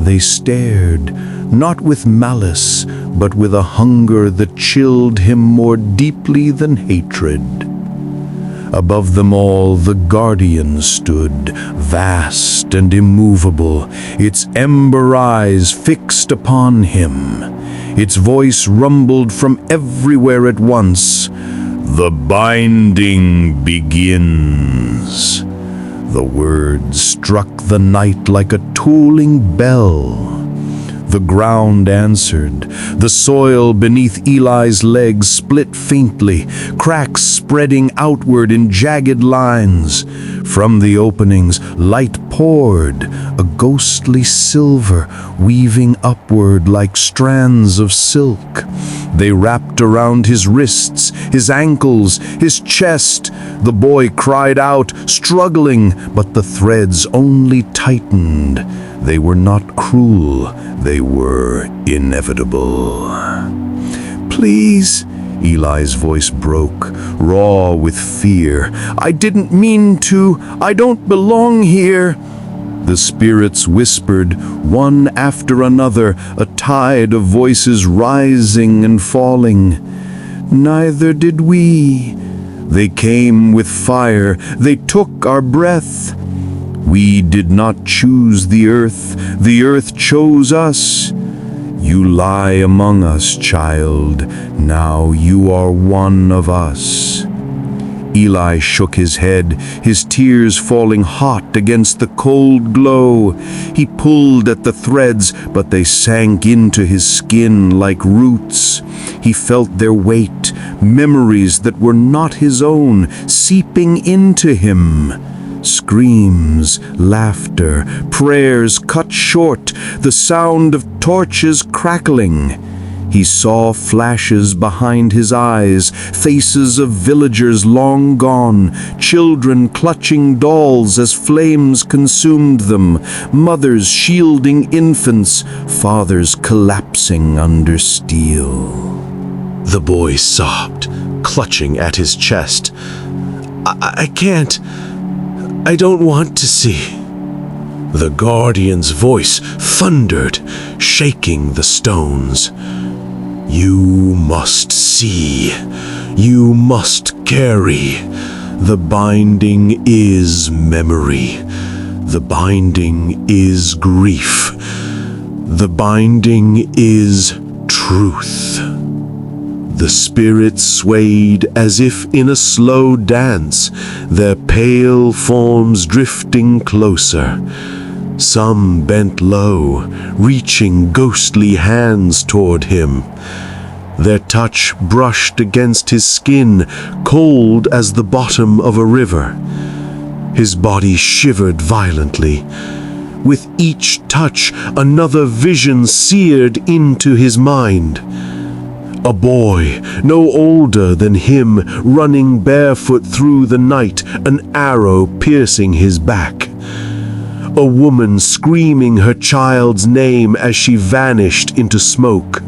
They stared, not with malice, but with a hunger that chilled him more deeply than hatred. Above them all, the guardian stood, vast and immovable, its ember eyes fixed upon him. Its voice rumbled from everywhere at once. "The binding begins." The words struck the night like a tolling bell. The ground answered. The soil beneath Eli's legs split faintly, cracks spreading outward in jagged lines. From the openings, light poured, a ghostly silver weaving upward like strands of silk. They wrapped around his wrists, his ankles, his chest. The boy cried out, struggling, but the threads only tightened. They were not cruel, they were inevitable. "Please," Eli's voice broke, raw with fear. "I didn't mean to. I don't belong here." The spirits whispered, one after another, a tide of voices rising and falling. "Neither did we. They came with fire. They took our breath. We did not choose the earth chose us. You lie among us, child. Now you are one of us." Eli shook his head, his tears falling hot against the cold glow. He pulled at the threads, but they sank into his skin like roots. He felt their weight, memories that were not his own, seeping into him. Screams, laughter, prayers cut short, the sound of torches crackling. He saw flashes behind his eyes, faces of villagers long gone, children clutching dolls as flames consumed them, mothers shielding infants, fathers collapsing under steel. The boy sobbed, clutching at his chest. I can't. I don't want to see." The guardian's voice thundered, shaking the stones. "You must see. You must carry. The binding is memory. The binding is grief. The binding is truth." The spirits swayed as if in a slow dance, their pale forms drifting closer. Some bent low, reaching ghostly hands toward him. Their touch brushed against his skin, cold as the bottom of a river. His body shivered violently. With each touch, another vision seared into his mind. A boy, no older than him, running barefoot through the night, an arrow piercing his back. A woman screaming her child's name as she vanished into smoke.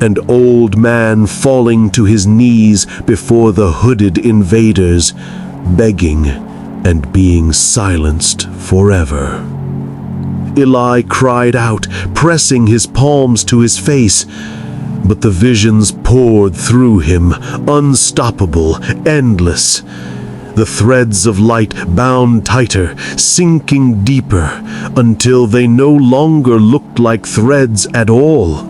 An old man falling to his knees before the hooded invaders, begging and being silenced forever. Eli cried out, pressing his palms to his face, but the visions poured through him, unstoppable, endless. The threads of light bound tighter, sinking deeper, until they no longer looked like threads at all,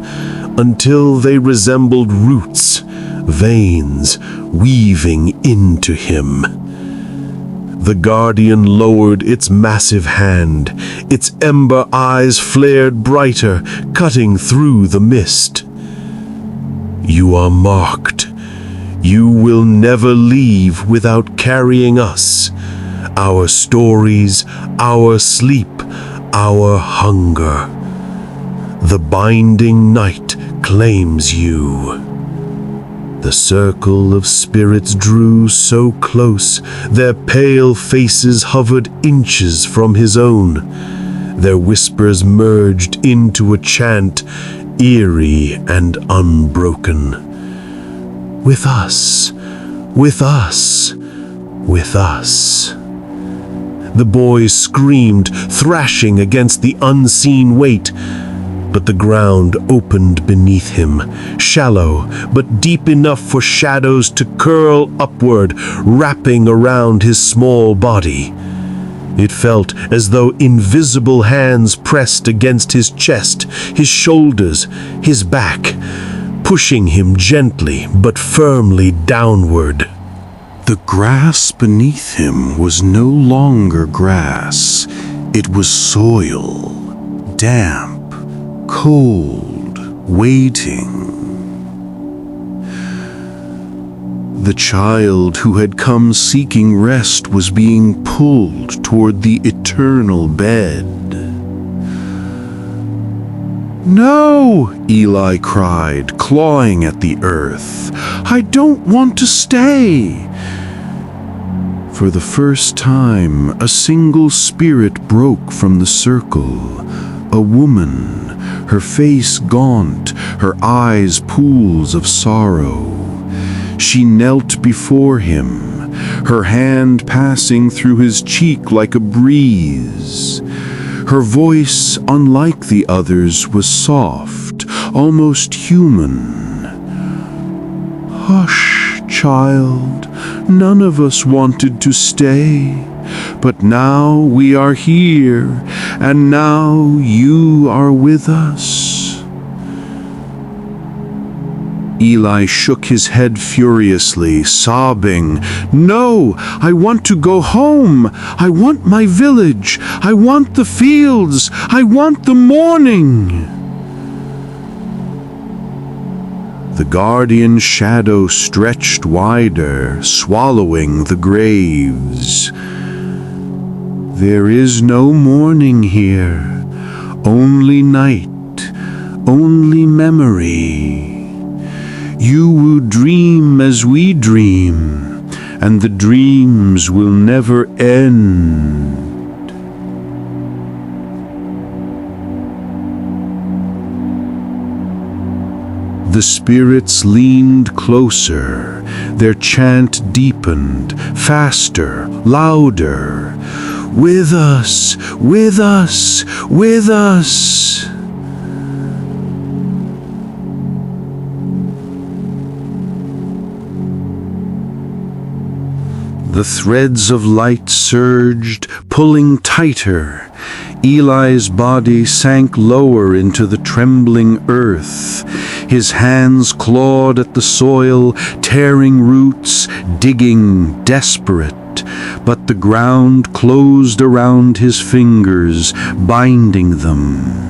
until they resembled roots, veins, weaving into him. The guardian lowered its massive hand. Its ember eyes flared brighter, cutting through the mist. You are marked. You will never leave without carrying us, our stories, our sleep, our hunger. The binding night claims you. The circle of spirits drew so close, their pale faces hovered inches from his own. Their whispers merged into a chant, eerie and unbroken. With us, with us, with us. The boy screamed, thrashing against the unseen weight. But the ground opened beneath him, shallow but deep enough for shadows to curl upward, wrapping around his small body. It felt as though invisible hands pressed against his chest, his shoulders, his back, pushing him gently but firmly downward. The grass beneath him was no longer grass. It was soil, damp, cold, waiting. The child who had come seeking rest was being pulled toward the eternal bed. No, Eli cried, clawing at the earth. I don't want to stay. For the first time, a single spirit broke from the circle. A woman, her face gaunt, her eyes pools of sorrow. She knelt before him, her hand passing through his cheek like a breeze. Her voice, unlike the others, was soft, almost human. Hush, child, none of us wanted to stay. But now we are here, and now you are with us. Eli shook his head furiously, sobbing, No, I want to go home. I want my village. I want the fields. I want the morning. The guardian shadow stretched wider, swallowing the graves. There is no morning here, only night, only memory. You will dream as we dream, and the dreams will never end. The spirits leaned closer, their chant deepened, faster, louder. With us, with us, with us. The threads of light surged, pulling tighter. Eli's body sank lower into the trembling earth. His hands clawed at the soil, tearing roots, digging, desperate. But the ground closed around his fingers, binding them.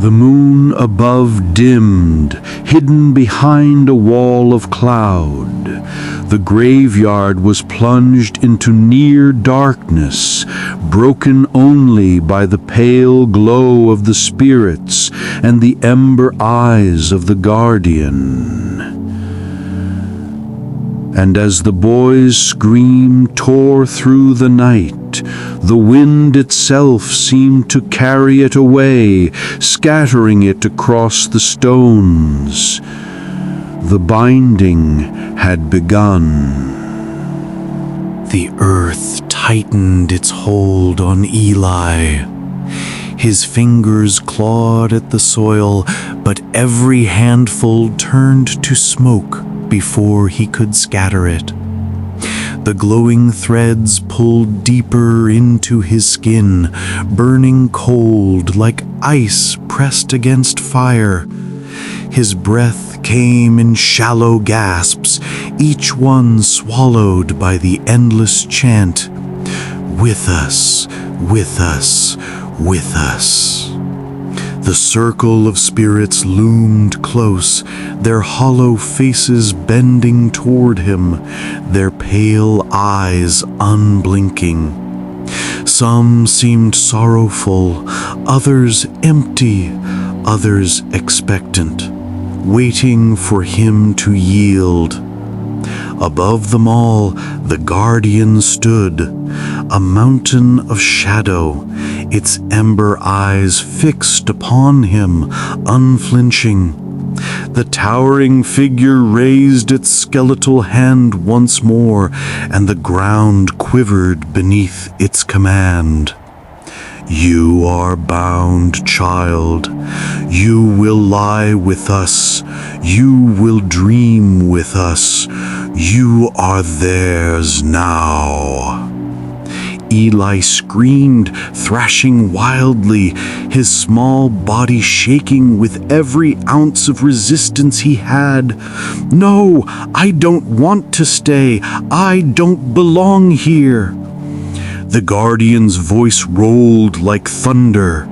The moon above dimmed, hidden behind a wall of cloud. The graveyard was plunged into near darkness, broken only by the pale glow of the spirits and the ember eyes of the guardian. And as the boy's scream tore through the night, the wind itself seemed to carry it away, scattering it across the stones. The binding had begun. The earth tightened its hold on Eli. His fingers clawed at the soil, but every handful turned to smoke before he could scatter it. The glowing threads pulled deeper into his skin, burning cold like ice pressed against fire. His breath came in shallow gasps, each one swallowed by the endless chant, "With us, with us, with us." The circle of spirits loomed close, their hollow faces bending toward him, their pale eyes unblinking. Some seemed sorrowful, others empty, others expectant, waiting for him to yield. Above them all, the guardian stood, a mountain of shadow, its ember eyes fixed upon him, unflinching. The towering figure raised its skeletal hand once more, and the ground quivered beneath its command. "You are bound, child. You will lie with us. You will dream with us. You are theirs now." Eli screamed, thrashing wildly, his small body shaking with every ounce of resistance he had. "No, I don't want to stay. I don't belong here." The guardian's voice rolled like thunder.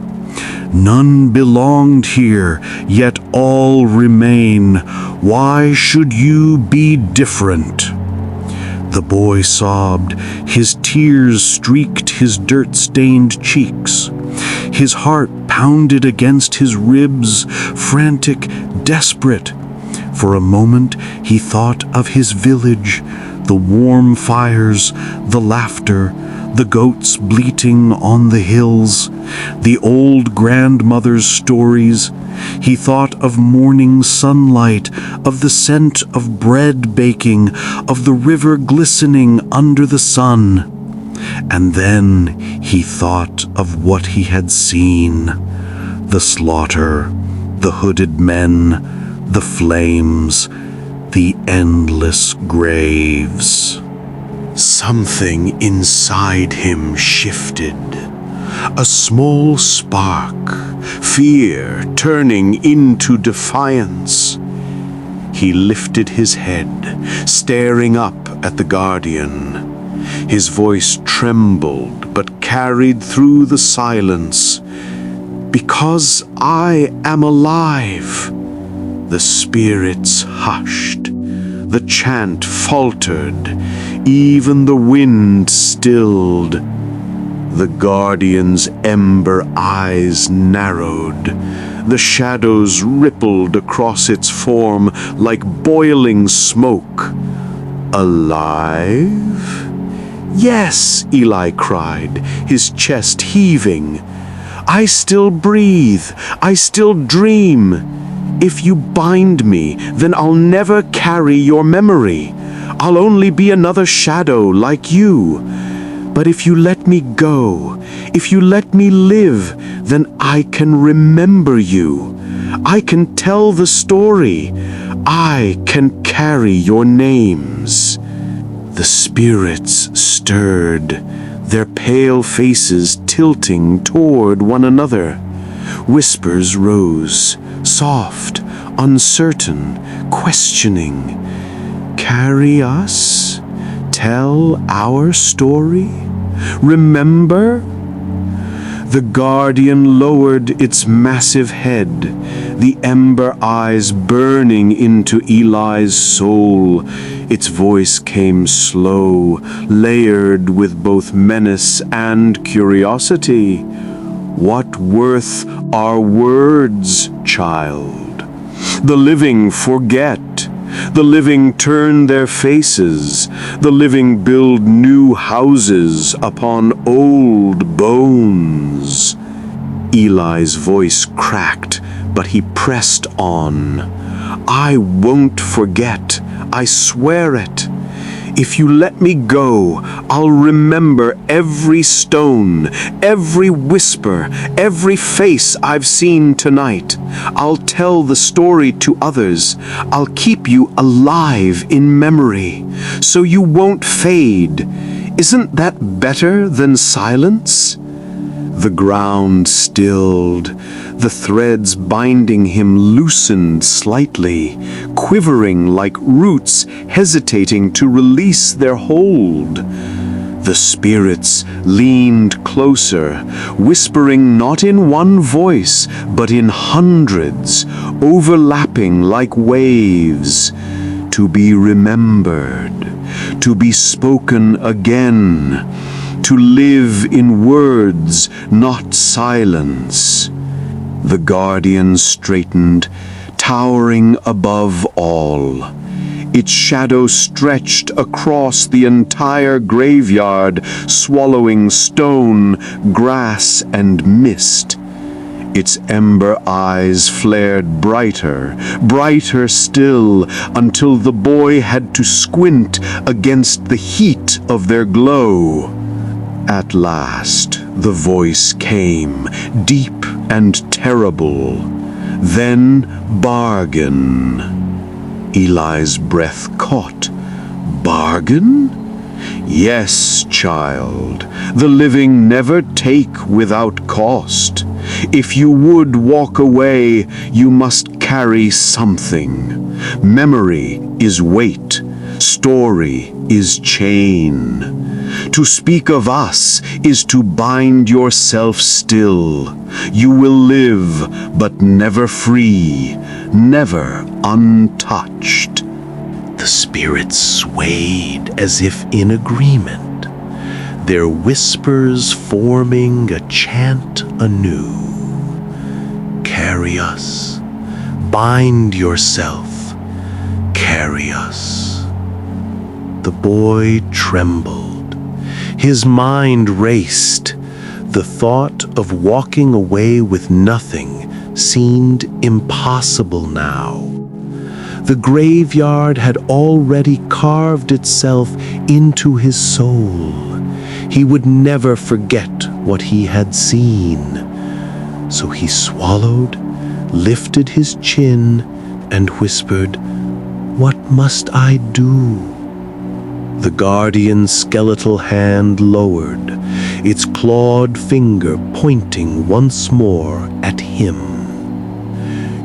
"None belonged here, yet all remain. Why should you be different?" The boy sobbed. His tears streaked his dirt-stained cheeks. His heart pounded against his ribs, frantic, desperate. For a moment he thought of his village, the warm fires, the laughter, the goats bleating on the hills, the old grandmother's stories. He thought of morning sunlight, of the scent of bread baking, of the river glistening under the sun. And then he thought of what he had seen: the slaughter, the hooded men, the flames, the endless graves. Something inside him shifted. A small spark, fear turning into defiance. He lifted his head, staring up at the guardian. His voice trembled but carried through the silence. "Because I am alive." The spirits hushed. The chant faltered. Even the wind stilled. The guardian's ember eyes narrowed. The shadows rippled across its form like boiling smoke. "Alive?" "Yes," Eli cried, his chest heaving. "I still breathe. I still dream. If you bind me, then I'll never carry your memory. I'll only be another shadow like you. But if you let me go, if you let me live, then I can remember you. I can tell the story. I can carry your names." The spirits stirred, their pale faces tilting toward one another. Whispers rose, soft, uncertain, questioning. Carry us? Tell our story? Remember? The guardian lowered its massive head, the ember eyes burning into Eli's soul. Its voice came slow, layered with both menace and curiosity. What worth are words, child? The living forget. The living turn their faces. The living build new houses upon old bones. Eli's voice cracked, but he pressed on. I won't forget. I swear it. If you let me go, I'll remember every stone, every whisper, every face I've seen tonight. I'll tell the story to others. I'll keep you alive in memory, so you won't fade. Isn't that better than silence? The ground stilled. The threads binding him loosened slightly, quivering like roots hesitating to release their hold. The spirits leaned closer, whispering not in one voice, but in hundreds, overlapping like waves. To be remembered, to be spoken again, to live in words, not silence. The guardian straightened, towering above all. Its shadow stretched across the entire graveyard, swallowing stone, grass, and mist. Its ember eyes flared brighter, brighter still, until the boy had to squint against the heat of their glow. At last, the voice came, deep and terrible. Then bargain. Eli's breath caught. Bargain? Yes, child. The living never take without cost. If you would walk away, you must carry something. Memory is weight. Story is chain. To speak of us is to bind yourself still. You will live, but never free, never untouched. The spirits swayed as if in agreement, their whispers forming a chant anew. Carry us, bind yourself, carry us. The boy trembled. His mind raced. The thought of walking away with nothing seemed impossible now. The graveyard had already carved itself into his soul. He would never forget what he had seen. So he swallowed, lifted his chin, and whispered, "What must I do?" The guardian's skeletal hand lowered, its clawed finger pointing once more at him.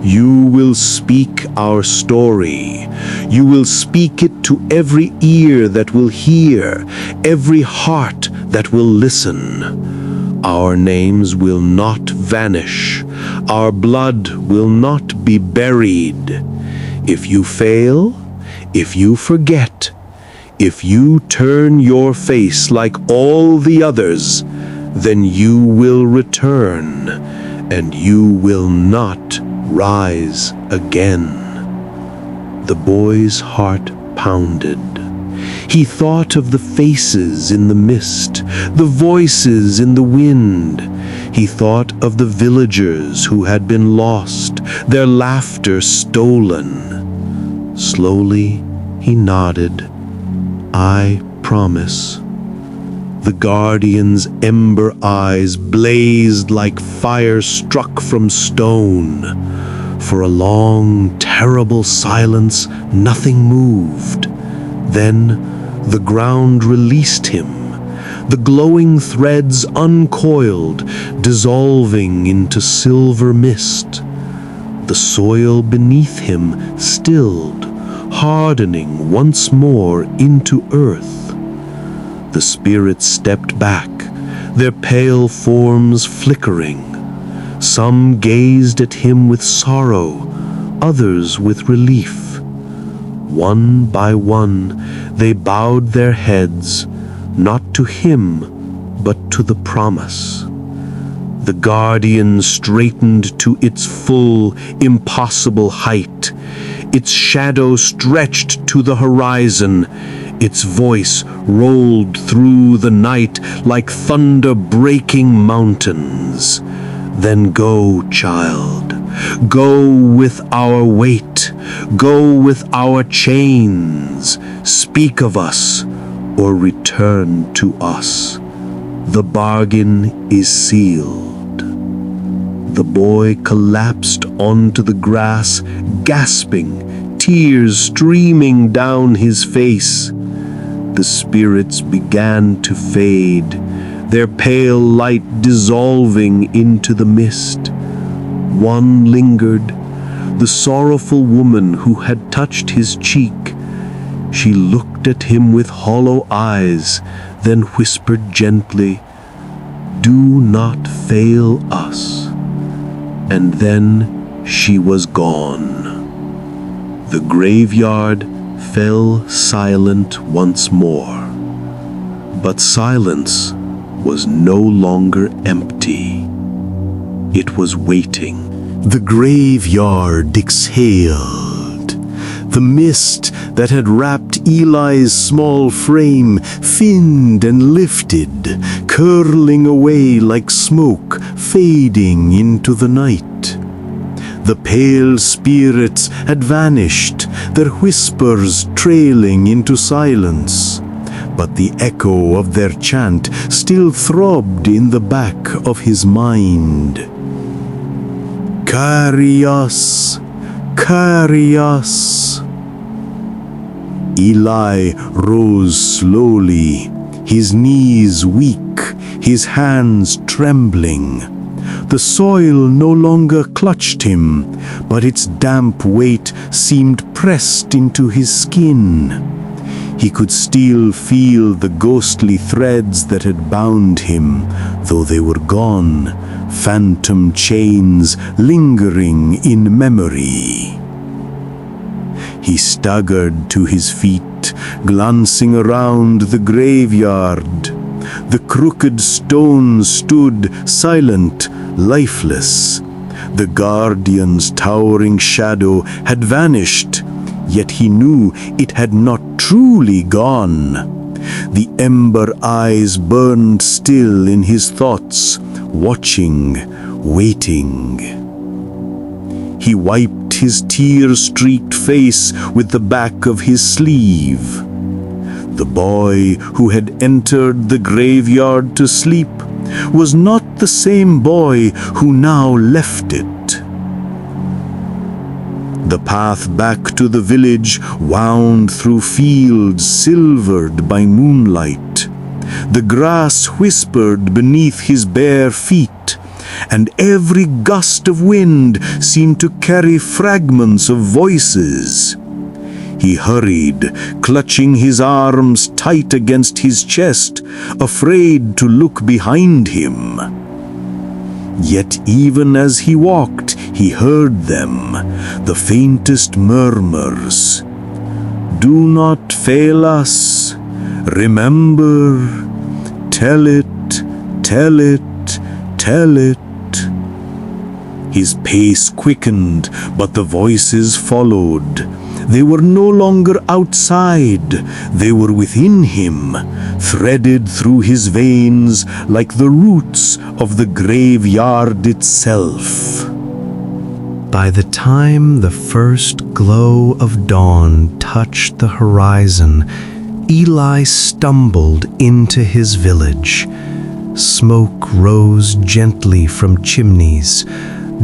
You will speak our story. You will speak it to every ear that will hear, every heart that will listen. Our names will not vanish. Our blood will not be buried. If you fail, if you forget, if you turn your face like all the others, then you will return, and you will not rise again. The boy's heart pounded. He thought of the faces in the mist, the voices in the wind. He thought of the villagers who had been lost, their laughter stolen. Slowly, he nodded. I promise. The guardian's ember eyes blazed like fire struck from stone. For a long, terrible silence, nothing moved. Then the ground released him. the glowing threads uncoiled, dissolving into silver mist. The soil beneath him stilled, hardening once more into earth. The spirits stepped back, their pale forms flickering. Some gazed at him with sorrow, others with relief. One by one, they bowed their heads, not to him, but to the promise. The guardian straightened to its full, impossible height. Its shadow stretched to the horizon. Its voice rolled through the night like thunder breaking mountains. Then go, child. Go with our weight. Go with our chains. Speak of us, or return to us. The bargain is sealed. The boy collapsed onto the grass, gasping, tears streaming down his face. The spirits began to fade, their pale light dissolving into the mist. One lingered, the sorrowful woman who had touched his cheek. She looked at him with hollow eyes, then whispered gently, "Do not fail us." And then she was gone. The graveyard fell silent once more. But silence was no longer empty. It was waiting. The graveyard exhaled. The mist that had wrapped Eli's small frame thinned and lifted, curling away like smoke, fading into the night. The pale spirits had vanished, their whispers trailing into silence. But the echo of their chant still throbbed in the back of his mind. Carry us, carry us. Eli rose slowly, his knees weak, his hands trembling. The soil no longer clutched him, but its damp weight seemed pressed into his skin. He could still feel the ghostly threads that had bound him, though they were gone, phantom chains lingering in memory. He staggered to his feet, glancing around the graveyard. The crooked stones stood silent, lifeless. The guardian's towering shadow had vanished, yet he knew it had not truly gone. The ember eyes burned still in his thoughts, watching, waiting. He wiped his tear-streaked face with the back of his sleeve. The boy who had entered the graveyard to sleep was not the same boy who now left it. The path back to the village wound through fields silvered by moonlight. The grass whispered beneath his bare feet, and every gust of wind seemed to carry fragments of voices. He hurried, clutching his arms tight against his chest, afraid to look behind him. Yet even as he walked, he heard them, the faintest murmurs. Do not fail us. Remember. Tell it, tell it, tell it. His pace quickened, but the voices followed. They were no longer outside, they were within him, threaded through his veins like the roots of the graveyard itself. By the time the first glow of dawn touched the horizon, Eli stumbled into his village. Smoke rose gently from chimneys.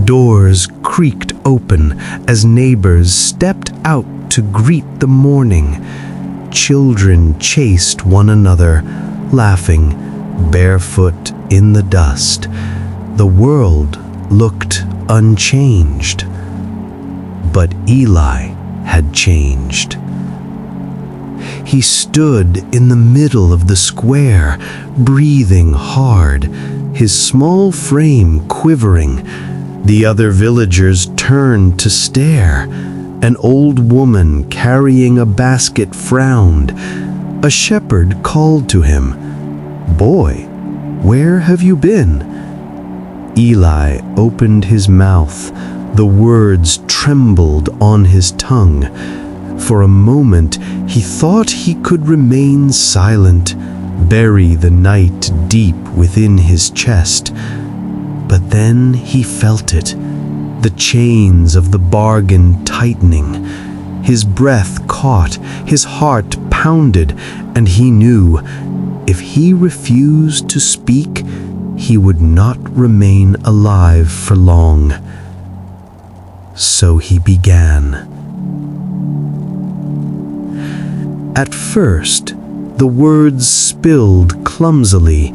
Doors creaked open as neighbors stepped out to greet the morning. Children chased one another, laughing, barefoot in the dust, the world looked unchanged. But Eli had changed. He stood in the middle of the square, breathing hard, his small frame quivering. The other villagers turned to stare. An old woman carrying a basket frowned. A shepherd called to him, "Boy, where have you been?" Eli opened his mouth. The words trembled on his tongue. For a moment, he thought he could remain silent, bury the night deep within his chest. But then he felt it, the chains of the bargain tightening. His breath caught, his heart pounded, and he knew if he refused to speak, he would not remain alive for long. So he began. At first, the words spilled clumsily.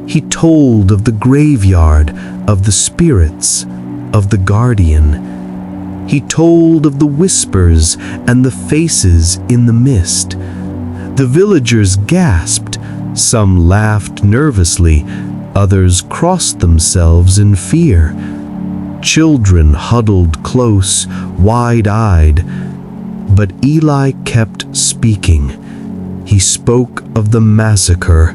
He told of the graveyard, of the spirits, of the guardian. He told of the whispers and the faces in the mist. The villagers gasped. Some laughed nervously. Others crossed themselves in fear. Children huddled close, wide-eyed. But Eli kept speaking. He spoke of the massacre,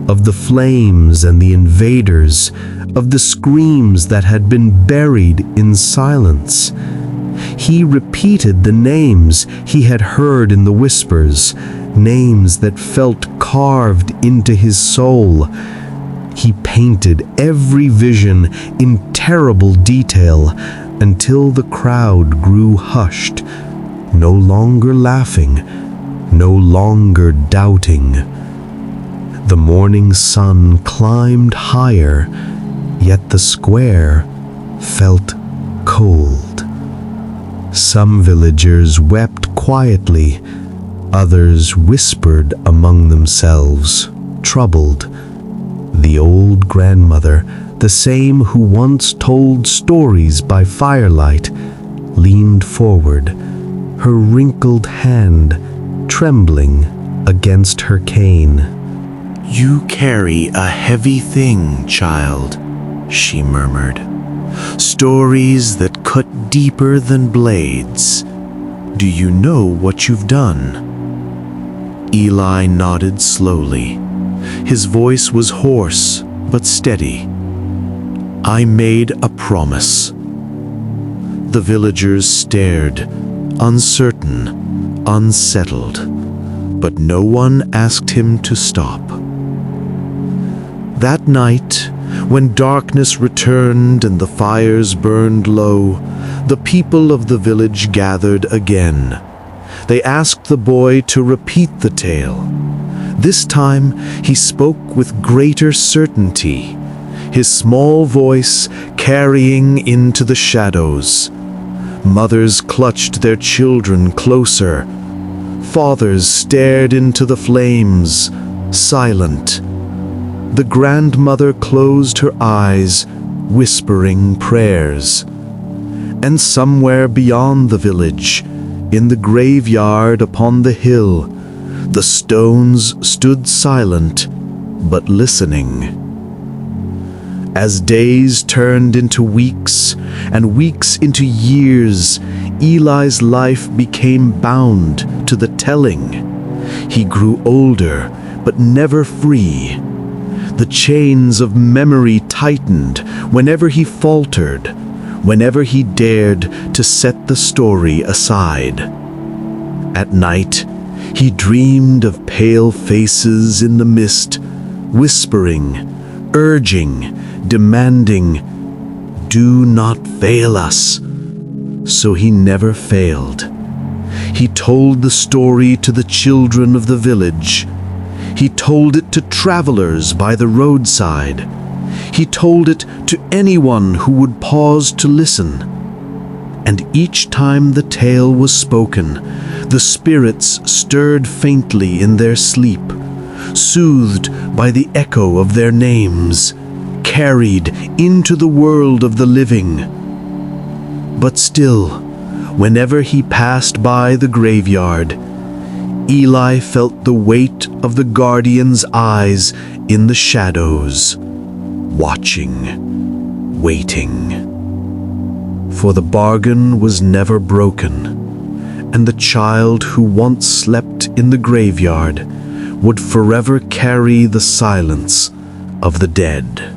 of the flames and the invaders, of the screams that had been buried in silence. He repeated the names he had heard in the whispers, names that felt carved into his soul. He painted every vision in terrible detail until the crowd grew hushed, no longer laughing, no longer doubting. The morning sun climbed higher, yet the square felt cold. Some villagers wept quietly, others whispered among themselves, troubled. The old grandmother, the same who once told stories by firelight, leaned forward, her wrinkled hand trembling against her cane. "You carry a heavy thing, child," she murmured. "Stories that cut deeper than blades. Do you know what you've done?" Eli nodded slowly. His voice was hoarse but steady. "I made a promise." The villagers stared, uncertain, unsettled, but no one asked him to stop. That night, when darkness returned and the fires burned low, the people of the village gathered again. They asked the boy to repeat the tale. This time, he spoke with greater certainty, his small voice carrying into the shadows. Mothers clutched their children closer. Fathers stared into the flames, silent. The grandmother closed her eyes, whispering prayers. And somewhere beyond the village, in the graveyard upon the hill, the stones stood silent, but listening. As days turned into weeks, and weeks into years, Eli's life became bound to the telling. He grew older, but never free. The chains of memory tightened whenever he faltered, whenever he dared to set the story aside. At night, he dreamed of pale faces in the mist, whispering, urging, demanding, "Do not fail us." So he never failed. He told the story to the children of the village. He told it to travelers by the roadside. He told it to anyone who would pause to listen. And each time the tale was spoken, the spirits stirred faintly in their sleep, soothed by the echo of their names, carried into the world of the living. But still, whenever he passed by the graveyard, Eli felt the weight of the guardian's eyes in the shadows, watching, waiting. For the bargain was never broken, and the child who once slept in the graveyard would forever carry the silence of the dead.